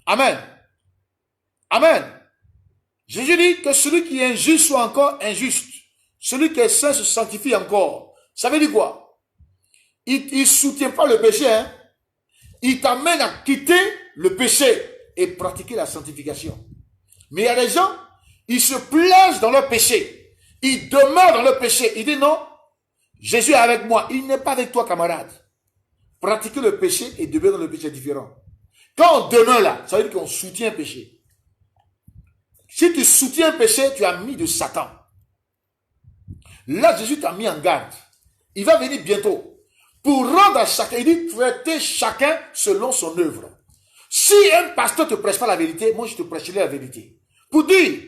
Amen. Amen. Jésus dit que celui qui est injuste soit encore injuste. Celui qui est saint se sanctifie encore. Ça veut dire quoi? Il ne soutient pas le péché. Hein? Il t'amène à quitter le péché et pratiquer la sanctification. Mais il y a des gens, ils se plaisent dans leur péché. Ils demeurent dans leur péché. Il dit non, Jésus est avec moi. Il n'est pas avec toi, camarade. Pratiquer le péché et demeurer dans le péché est différent. Quand on demeure là, ça veut dire qu'on soutient le péché. Si tu soutiens le péché, tu as mis de Satan. Là, Jésus t'a mis en garde. Il va venir bientôt. Pour rendre à chacun, il dit, traiter chacun selon son œuvre. Si un pasteur ne te prêche pas la vérité, moi je te prêcherai la vérité. Pour dire,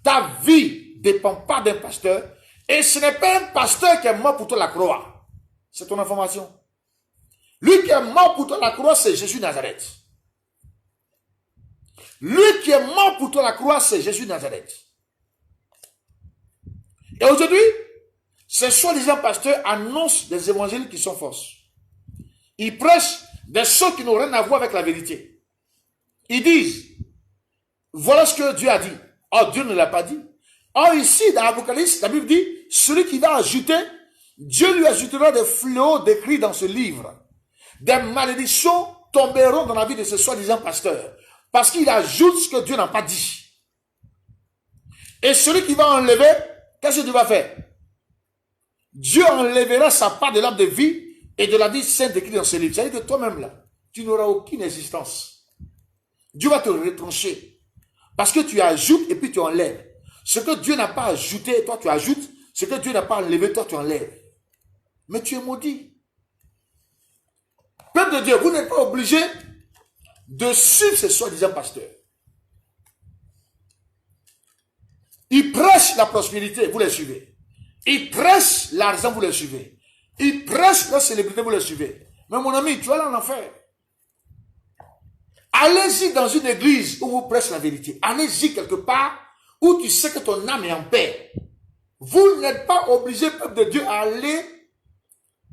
ta vie ne dépend pas d'un pasteur, et ce n'est pas un pasteur qui est mort pour toi la croix. C'est ton information. Lui qui est mort pour toi la croix, c'est Jésus Nazareth. Lui qui est mort pour toi la croix, c'est Jésus Nazareth. Et aujourd'hui, ces soi-disant pasteurs annoncent des évangiles qui sont fausses. Ils prêchent des choses qui n'ont rien à voir avec la vérité. Ils disent, voilà ce que Dieu a dit. Or, Dieu ne l'a pas dit. Or, ici, dans l'Apocalypse, la Bible dit, celui qui va ajouter, Dieu lui ajoutera des fléaux décrits dans ce livre. Des malédictions tomberont dans la vie de ce soi-disant pasteur. Parce qu'il ajoute ce que Dieu n'a pas dit. Et celui qui va enlever, qu'est-ce que Dieu va faire? Dieu enlèvera sa part de l'arbre de vie et de la vie sainte décrite dans ce livre. C'est-à-dire que toi-même là, tu n'auras aucune existence. Dieu va te retrancher. Parce que tu ajoutes et puis tu enlèves. Ce que Dieu n'a pas ajouté, toi tu ajoutes. Ce que Dieu n'a pas enlevé, toi tu enlèves. Mais tu es maudit. Peuple de Dieu, vous n'êtes pas obligé de suivre ces soi-disant pasteurs. Ils prêchent la prospérité, vous les suivez. Ils prêchent l'argent, vous les suivez. Ils prêchent la célébrité, vous les suivez. Mais mon ami, tu vas aller en enfer. Allez-y dans une église où vous prêchez la vérité. Allez-y quelque part où tu sais que ton âme est en paix. Vous n'êtes pas obligé, peuple de Dieu, à aller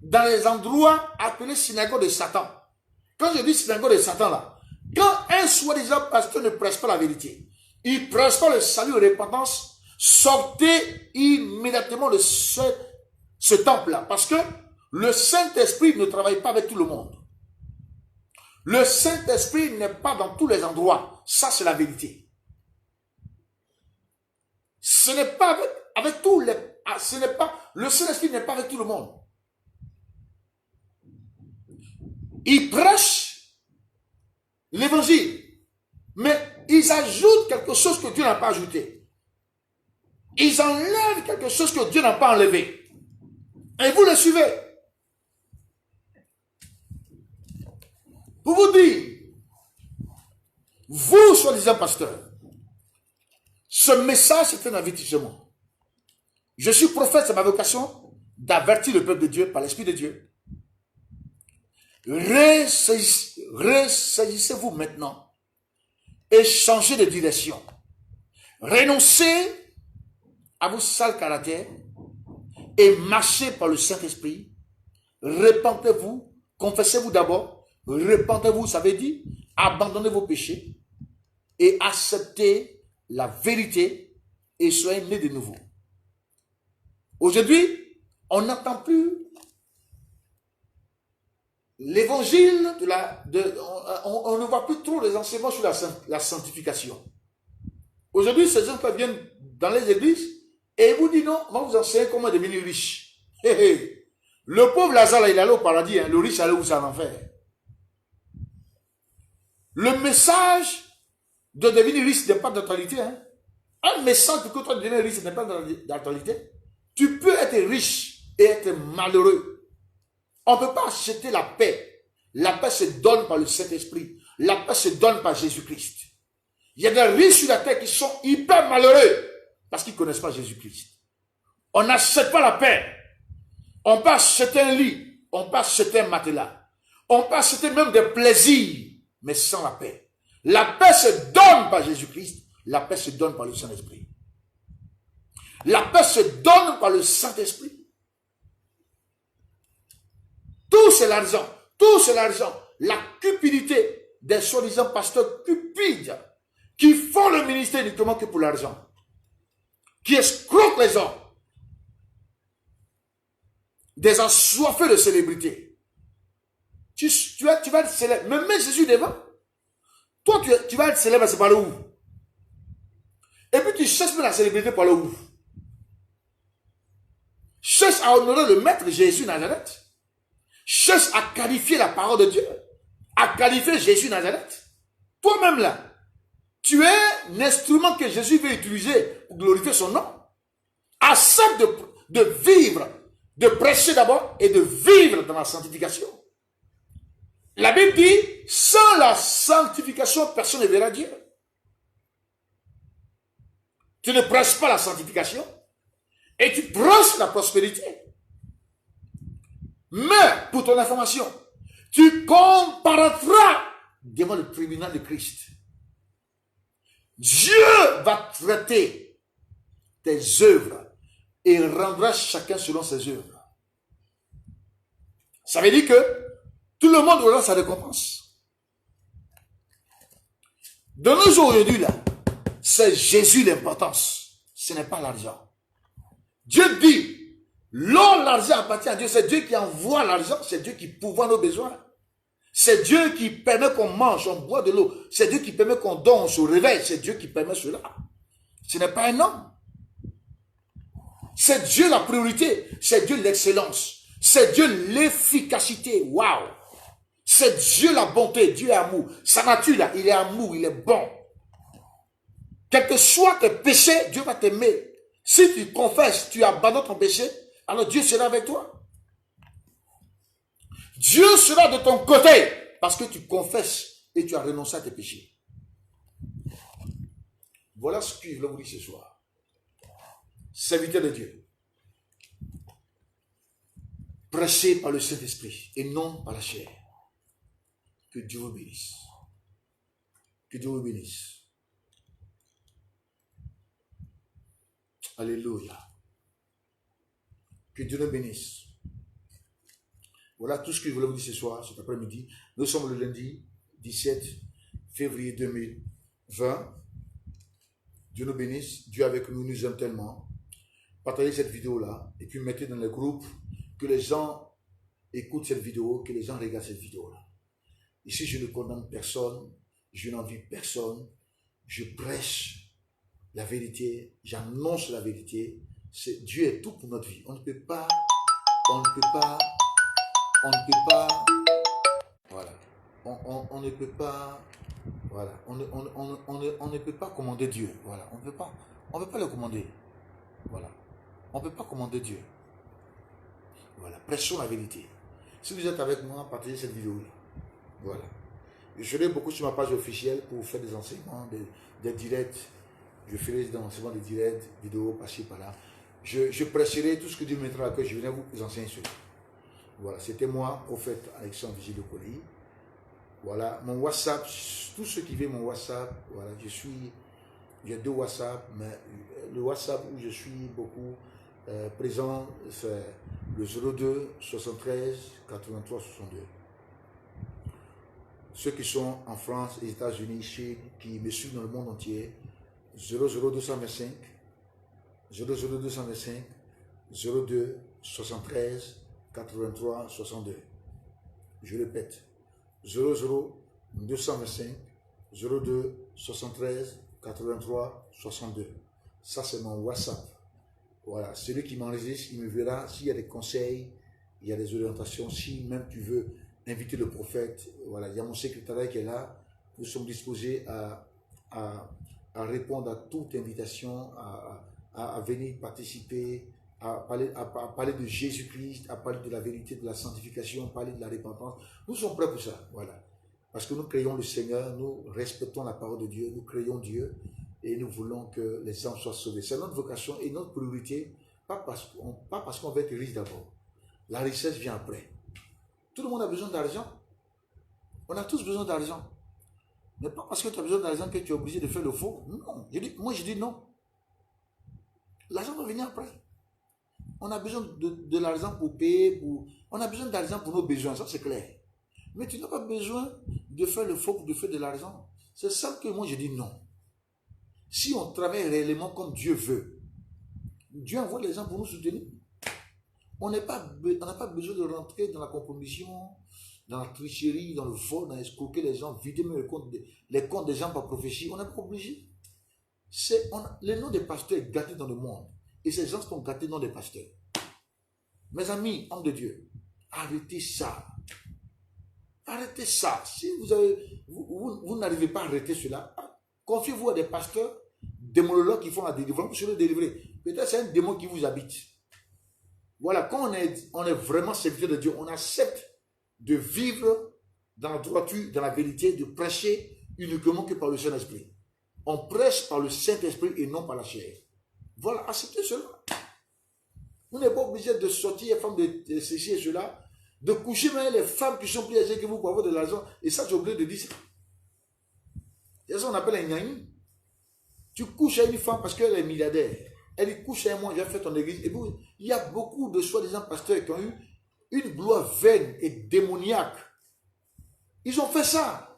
dans les endroits appelés synagogue de Satan. Quand je dis synagogue de Satan là, Quand un soi-disant pasteur ne prêche pas la vérité, il ne prêche pas le salut et la repentance, sortez immédiatement de ce temple-là. Parce que le Saint-Esprit ne travaille pas avec tout le monde. Le Saint-Esprit n'est pas dans tous les endroits. Ça, c'est la vérité. Ce n'est pas avec tous les... Ce n'est pas... Le Saint-Esprit n'est pas avec tout le monde. Ils prêchent l'évangile, mais ils ajoutent quelque chose que Dieu n'a pas ajouté. Ils enlèvent quelque chose que Dieu n'a pas enlevé. Et vous le suivez. Pour vous dire, vous, soi-disant pasteur, ce message, c'est un avertissement. Je suis prophète, c'est ma vocation d'avertir le peuple de Dieu par l'Esprit de Dieu. Ressaisissez-vous maintenant et changez de direction. Renoncez à vos sales caractères et marchez par le Saint-Esprit. Repentez-vous, confessez-vous d'abord, repentez-vous, ça veut dire abandonnez vos péchés et acceptez la vérité et soyez nés de nouveau. Aujourd'hui, on n'entend plus l'évangile on ne voit plus trop les enseignements sur la sanctification. Aujourd'hui, ces gens qui viennent dans les églises et vous disent non, on va vous enseigner comment devenir riche. Le pauvre Lazare, il allait au paradis, hein, le riche allait où ça en enfer. Le message de devenir riche n'est pas d'actualité. Hein. Un message que toi de devenir riche n'est pas d'actualité. Tu peux être riche et être malheureux. On ne peut pas acheter la paix. La paix se donne par le Saint-Esprit. La paix se donne par Jésus-Christ. Il y a des riches sur la terre qui sont hyper malheureux parce qu'ils ne connaissent pas Jésus-Christ. On n'achète pas la paix. On peut acheter un lit. On peut acheter un matelas. On peut acheter même des plaisirs, mais sans la paix. La paix se donne par Jésus-Christ. La paix se donne par le Saint-Esprit. La paix se donne par le Saint-Esprit. Tout c'est l'argent. Tout c'est l'argent. La cupidité des soi-disant pasteurs cupides qui font le ministère uniquement que pour l'argent. Qui escroquent les hommes. Des assoiffés de célébrité. Tu vas être célèbre. Mais mets Jésus devant. Toi, tu vas être célèbre, c'est par le où. Et puis tu cherches la célébrité par le où. Cherche à honorer le maître Jésus Nazareth. Cherche à qualifier la parole de Dieu. À qualifier Jésus Nazareth. Toi-même là, tu es un instrument que Jésus veut utiliser pour glorifier son nom. Accepte de vivre, de prêcher d'abord et de vivre dans la sanctification. La Bible dit, sans la sanctification, personne ne verra Dieu. Tu ne prêches pas la sanctification et tu prêches la prospérité. Mais, pour ton information, tu comparaîtras devant le tribunal de Christ. Dieu va traiter tes œuvres et rendra chacun selon ses œuvres. Ça veut dire que tout le monde aura sa récompense. De nos jours aujourd'hui, là, c'est Jésus l'importance. Ce n'est pas l'argent. Dieu dit, l'or, l'argent appartient à Dieu. C'est Dieu qui envoie l'argent. C'est Dieu qui pourvoit nos besoins. C'est Dieu qui permet qu'on mange, on boit de l'eau. C'est Dieu qui permet qu'on dort, on se réveille. C'est Dieu qui permet cela. Ce n'est pas un homme. C'est Dieu la priorité. C'est Dieu l'excellence. C'est Dieu l'efficacité. Waouh! C'est Dieu la bonté. Dieu est amour. Sa nature, là, il est amour, il est bon. Quel que soit tes péchés, Dieu va t'aimer. Si tu confesses, tu abandonnes ton péché, alors Dieu sera avec toi. Dieu sera de ton côté parce que tu confesses et tu as renoncé à tes péchés. Voilà ce que je voulais vous dire ce soir. Serviteur de Dieu. Prêchez par le Saint-Esprit et non par la chair. Que Dieu vous bénisse. Que Dieu vous bénisse. Alléluia. Que Dieu nous bénisse. Voilà tout ce que je voulais vous dire ce soir, cet après-midi. Nous sommes le lundi 17 février 2020. Dieu nous bénisse. Dieu avec nous, nous aime tellement. Partagez cette vidéo-là et puis mettez dans le groupe que les gens écoutent cette vidéo, que les gens regardent cette vidéo-là. Ici, je ne condamne personne, je n'envie personne, je prêche la vérité, j'annonce la vérité. Dieu est tout pour notre vie. On ne peut pas, voilà. On ne peut pas, voilà. On ne peut pas commander Dieu. Voilà. On ne peut pas le commander. Voilà. On ne peut pas commander Dieu. Voilà. Prêchons la vérité. Si vous êtes avec moi, partagez cette vidéo-là. Voilà. Je serai beaucoup sur ma page officielle pour faire des enseignements, des directs. Je ferai des enseignements, des directs, vidéos, par-ci, par-là. Je prêcherai tout ce que Dieu me mettra à cœur. Je viendrai vous enseigner cela. Voilà. C'était moi, prophète Alexandre Vigile de Colis. Voilà. Mon WhatsApp, tous ceux qui veulent mon WhatsApp, voilà. J'ai 2 WhatsApp, mais le WhatsApp où je suis beaucoup présent, c'est le 02 73 83 62. Ceux qui sont en France, les États-Unis, Chine, qui me suivent dans le monde entier, 00225 02 73 83 62. Je répète, 225 02 73 83 62. Ça, c'est mon WhatsApp. Voilà, celui qui m'enregistre, il me verra s'il y a des conseils, il y a des orientations. Si même tu veux inviter le prophète, voilà, il y a mon secrétariat qui est là. Nous sommes disposés à répondre à toute invitation, à venir participer, à parler de Jésus-Christ, à parler de la vérité, de la sanctification, parler de la repentance. Nous sommes prêts pour ça, voilà. Parce que nous créons le Seigneur, nous respectons la parole de Dieu, nous créons Dieu et nous voulons que les âmes soient sauvées. C'est notre vocation et notre priorité, pas parce qu'on va être riche d'abord. La richesse vient après. Tout le monde a besoin d'argent. On a tous besoin d'argent. Mais pas parce que tu as besoin d'argent que tu es obligé de faire le faux. Non. Moi, je dis non. L'argent va venir après. On a besoin de l'argent pour payer. On a besoin d'argent pour nos besoins. Ça, c'est clair. Mais tu n'as pas besoin de faire le faux pour de faire de l'argent. C'est ça que moi, je dis non. Si on travaille réellement comme Dieu veut, Dieu envoie les gens pour nous soutenir. On n'a pas besoin de rentrer dans la compromission, dans la tricherie, dans le vol, dans escroquer les gens, vider les comptes des gens par prophétie. On n'est pas obligé. Les noms des pasteurs est gâté dans le monde. Et ces gens sont gâtés dans des pasteurs. Mes amis, hommes de Dieu, arrêtez ça. Arrêtez ça. Si vous n'arrivez pas à arrêter cela, confiez-vous à des pasteurs, des monologues qui font la délivrance pour se le délivrer. Peut-être c'est un démon qui vous habite. Voilà, quand on est vraiment serviteur de Dieu, on accepte de vivre dans la droiture, dans la vérité, de prêcher uniquement que par le Saint-Esprit. On prêche par le Saint-Esprit et non par la chair. Voilà, acceptez cela. Vous n'êtes pas obligé de sortir les femmes de ceci et cela, de coucher même les femmes qui sont plus âgées que vous pour avoir de l'argent. Et ça, j'ai oublié de dire ça. C'est ça qu'on appelle un gnagni. Tu couches à une femme parce qu'elle est milliardaire. Elle dit, couche à moi, j'ai fait ton église. Et puis, il y a beaucoup de soi-disant pasteurs qui ont eu une gloire vaine et démoniaque. Ils ont fait ça.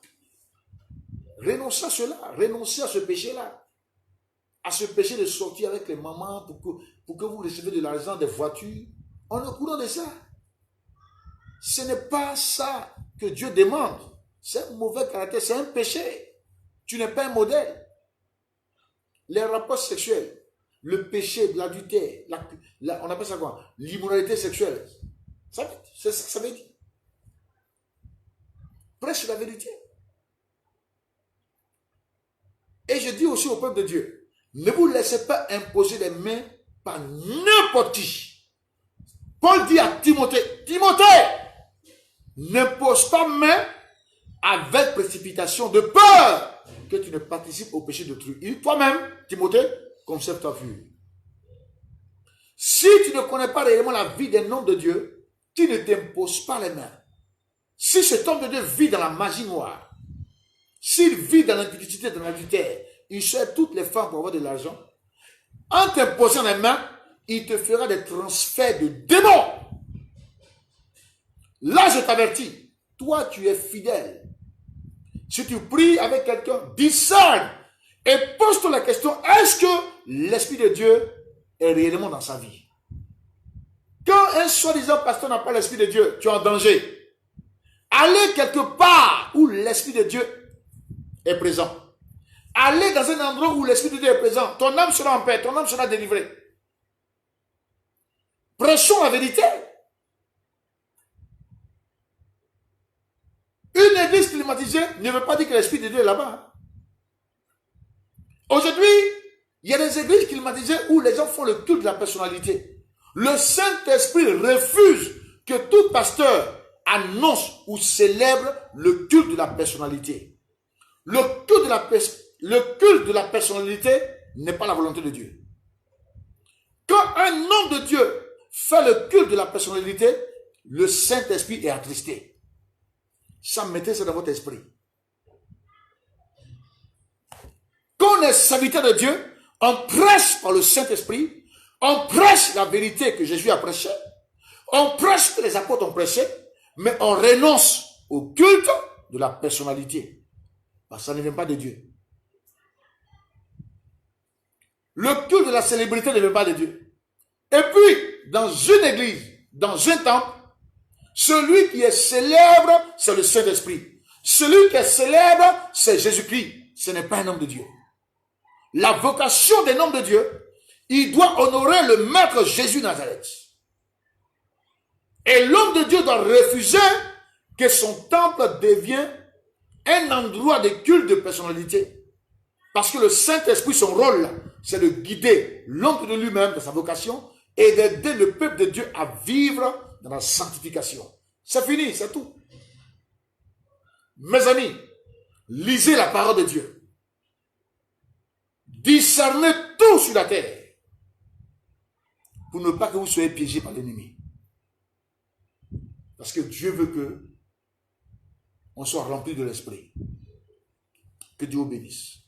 Renoncez à cela. Renoncez à ce péché-là. À ce péché de sortir avec les mamans pour que vous recevez de l'argent, des voitures. On est au courant de ça. Ce n'est pas ça que Dieu demande. C'est un mauvais caractère, c'est un péché. Tu n'es pas un modèle. Les rapports sexuels, le péché, l'adultère, on appelle ça quoi? L'immoralité sexuelle. C'est ça que ça veut dire. Prêche la vérité. Et je dis aussi au peuple de Dieu, ne vous laissez pas imposer les mains par n'importe qui. Paul dit à Timothée, n'impose pas main avec précipitation de peur que tu ne participes au péché d'autrui. Et toi-même, Timothée, conserve ta vue. Si tu ne connais pas réellement la vie d'un homme de Dieu, tu ne t'imposes pas les mains. Si cet homme de Dieu vit dans la magie noire, s'il vit dans l'antiquité, dans l'adultère, il cherche toutes les femmes pour avoir de l'argent, en t'imposant les mains, il te fera des transferts de démons. Là, je t'avertis, toi, tu es fidèle. Si tu pries avec quelqu'un, discerne et pose-toi la question, est-ce que l'Esprit de Dieu est réellement dans sa vie? Quand un soi-disant pasteur n'a pas l'Esprit de Dieu, tu es en danger. Allez quelque part où l'Esprit de Dieu est présent. Allez dans un endroit où l'Esprit de Dieu est présent. Ton âme sera en paix, ton âme sera délivrée. Prêchons la vérité. Une église climatisée ne veut pas dire que l'Esprit de Dieu est là-bas. Aujourd'hui, il y a des églises climatisées où les gens font le culte de la personnalité. Le Saint-Esprit refuse que tout pasteur annonce ou célèbre le culte de la personnalité. Le culte de la personnalité n'est pas la volonté de Dieu. Quand un homme de Dieu fait le culte de la personnalité, le Saint-Esprit est attristé. Ça, mettez ça dans votre esprit. Quand on est serviteur de Dieu, on prêche par le Saint-Esprit, on prêche la vérité que Jésus a prêchée, on prêche que les apôtres ont prêché, mais on renonce au culte de la personnalité. Parce que ça ne vient pas de Dieu. Le culte de la célébrité ne vient pas de Dieu. Et puis, dans une église, dans un temple, celui qui est célèbre, c'est le Saint-Esprit. Celui qui est célèbre, c'est Jésus-Christ. Ce n'est pas un homme de Dieu. La vocation d'un homme de Dieu, il doit honorer le maître Jésus Nazareth. Et l'homme de Dieu doit refuser que son temple devienne un endroit de culte de personnalité. Parce que le Saint-Esprit, son rôle, c'est de guider l'homme de lui-même, de sa vocation, et d'aider le peuple de Dieu à vivre dans la sanctification. C'est fini, c'est tout. Mes amis, lisez la parole de Dieu. Discernez tout sur la terre pour ne pas que vous soyez piégés par l'ennemi. Parce que Dieu veut que on soit rempli de l'esprit. Que Dieu vous bénisse.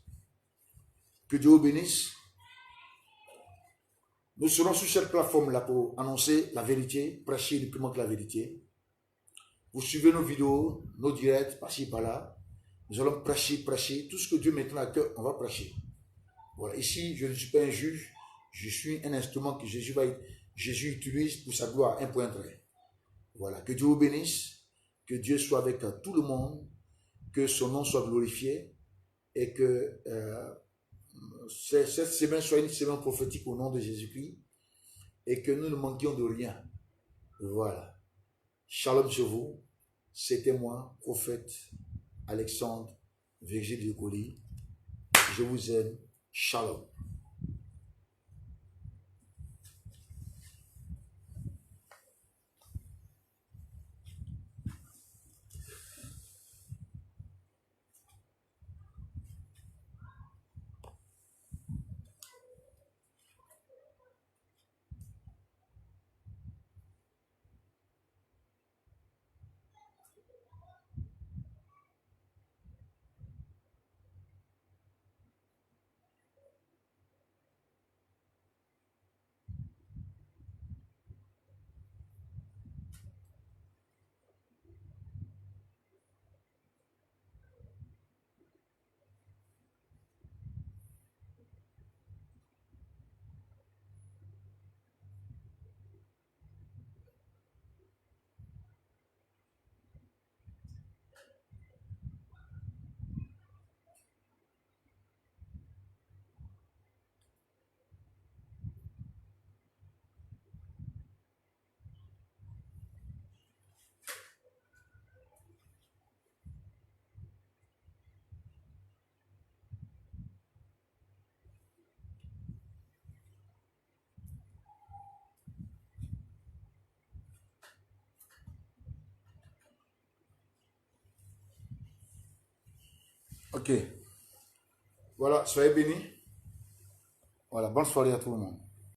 Que Dieu vous bénisse. Nous serons sur cette plateforme-là pour annoncer la vérité, prêcher uniquement que la vérité. Vous suivez nos vidéos, nos directs, par-ci, par-là. Nous allons prêcher. Tout ce que Dieu met à cœur, on va prêcher. Voilà. Ici, je ne suis pas un juge. Je suis un instrument que Jésus utilise pour sa gloire, un point trait. Voilà. Que Dieu vous bénisse. Que Dieu soit avec tout le monde. Que son nom soit glorifié. Et que cette semaine soit une semaine prophétique au nom de Jésus-Christ. Et que nous ne manquions de rien. Voilà. Shalom sur vous. C'était moi, prophète Alexandre Virgile de Goli. Je vous aime. Shalom. Ok. Voilà, soyez bénis. Voilà, bonne soirée à tout le monde.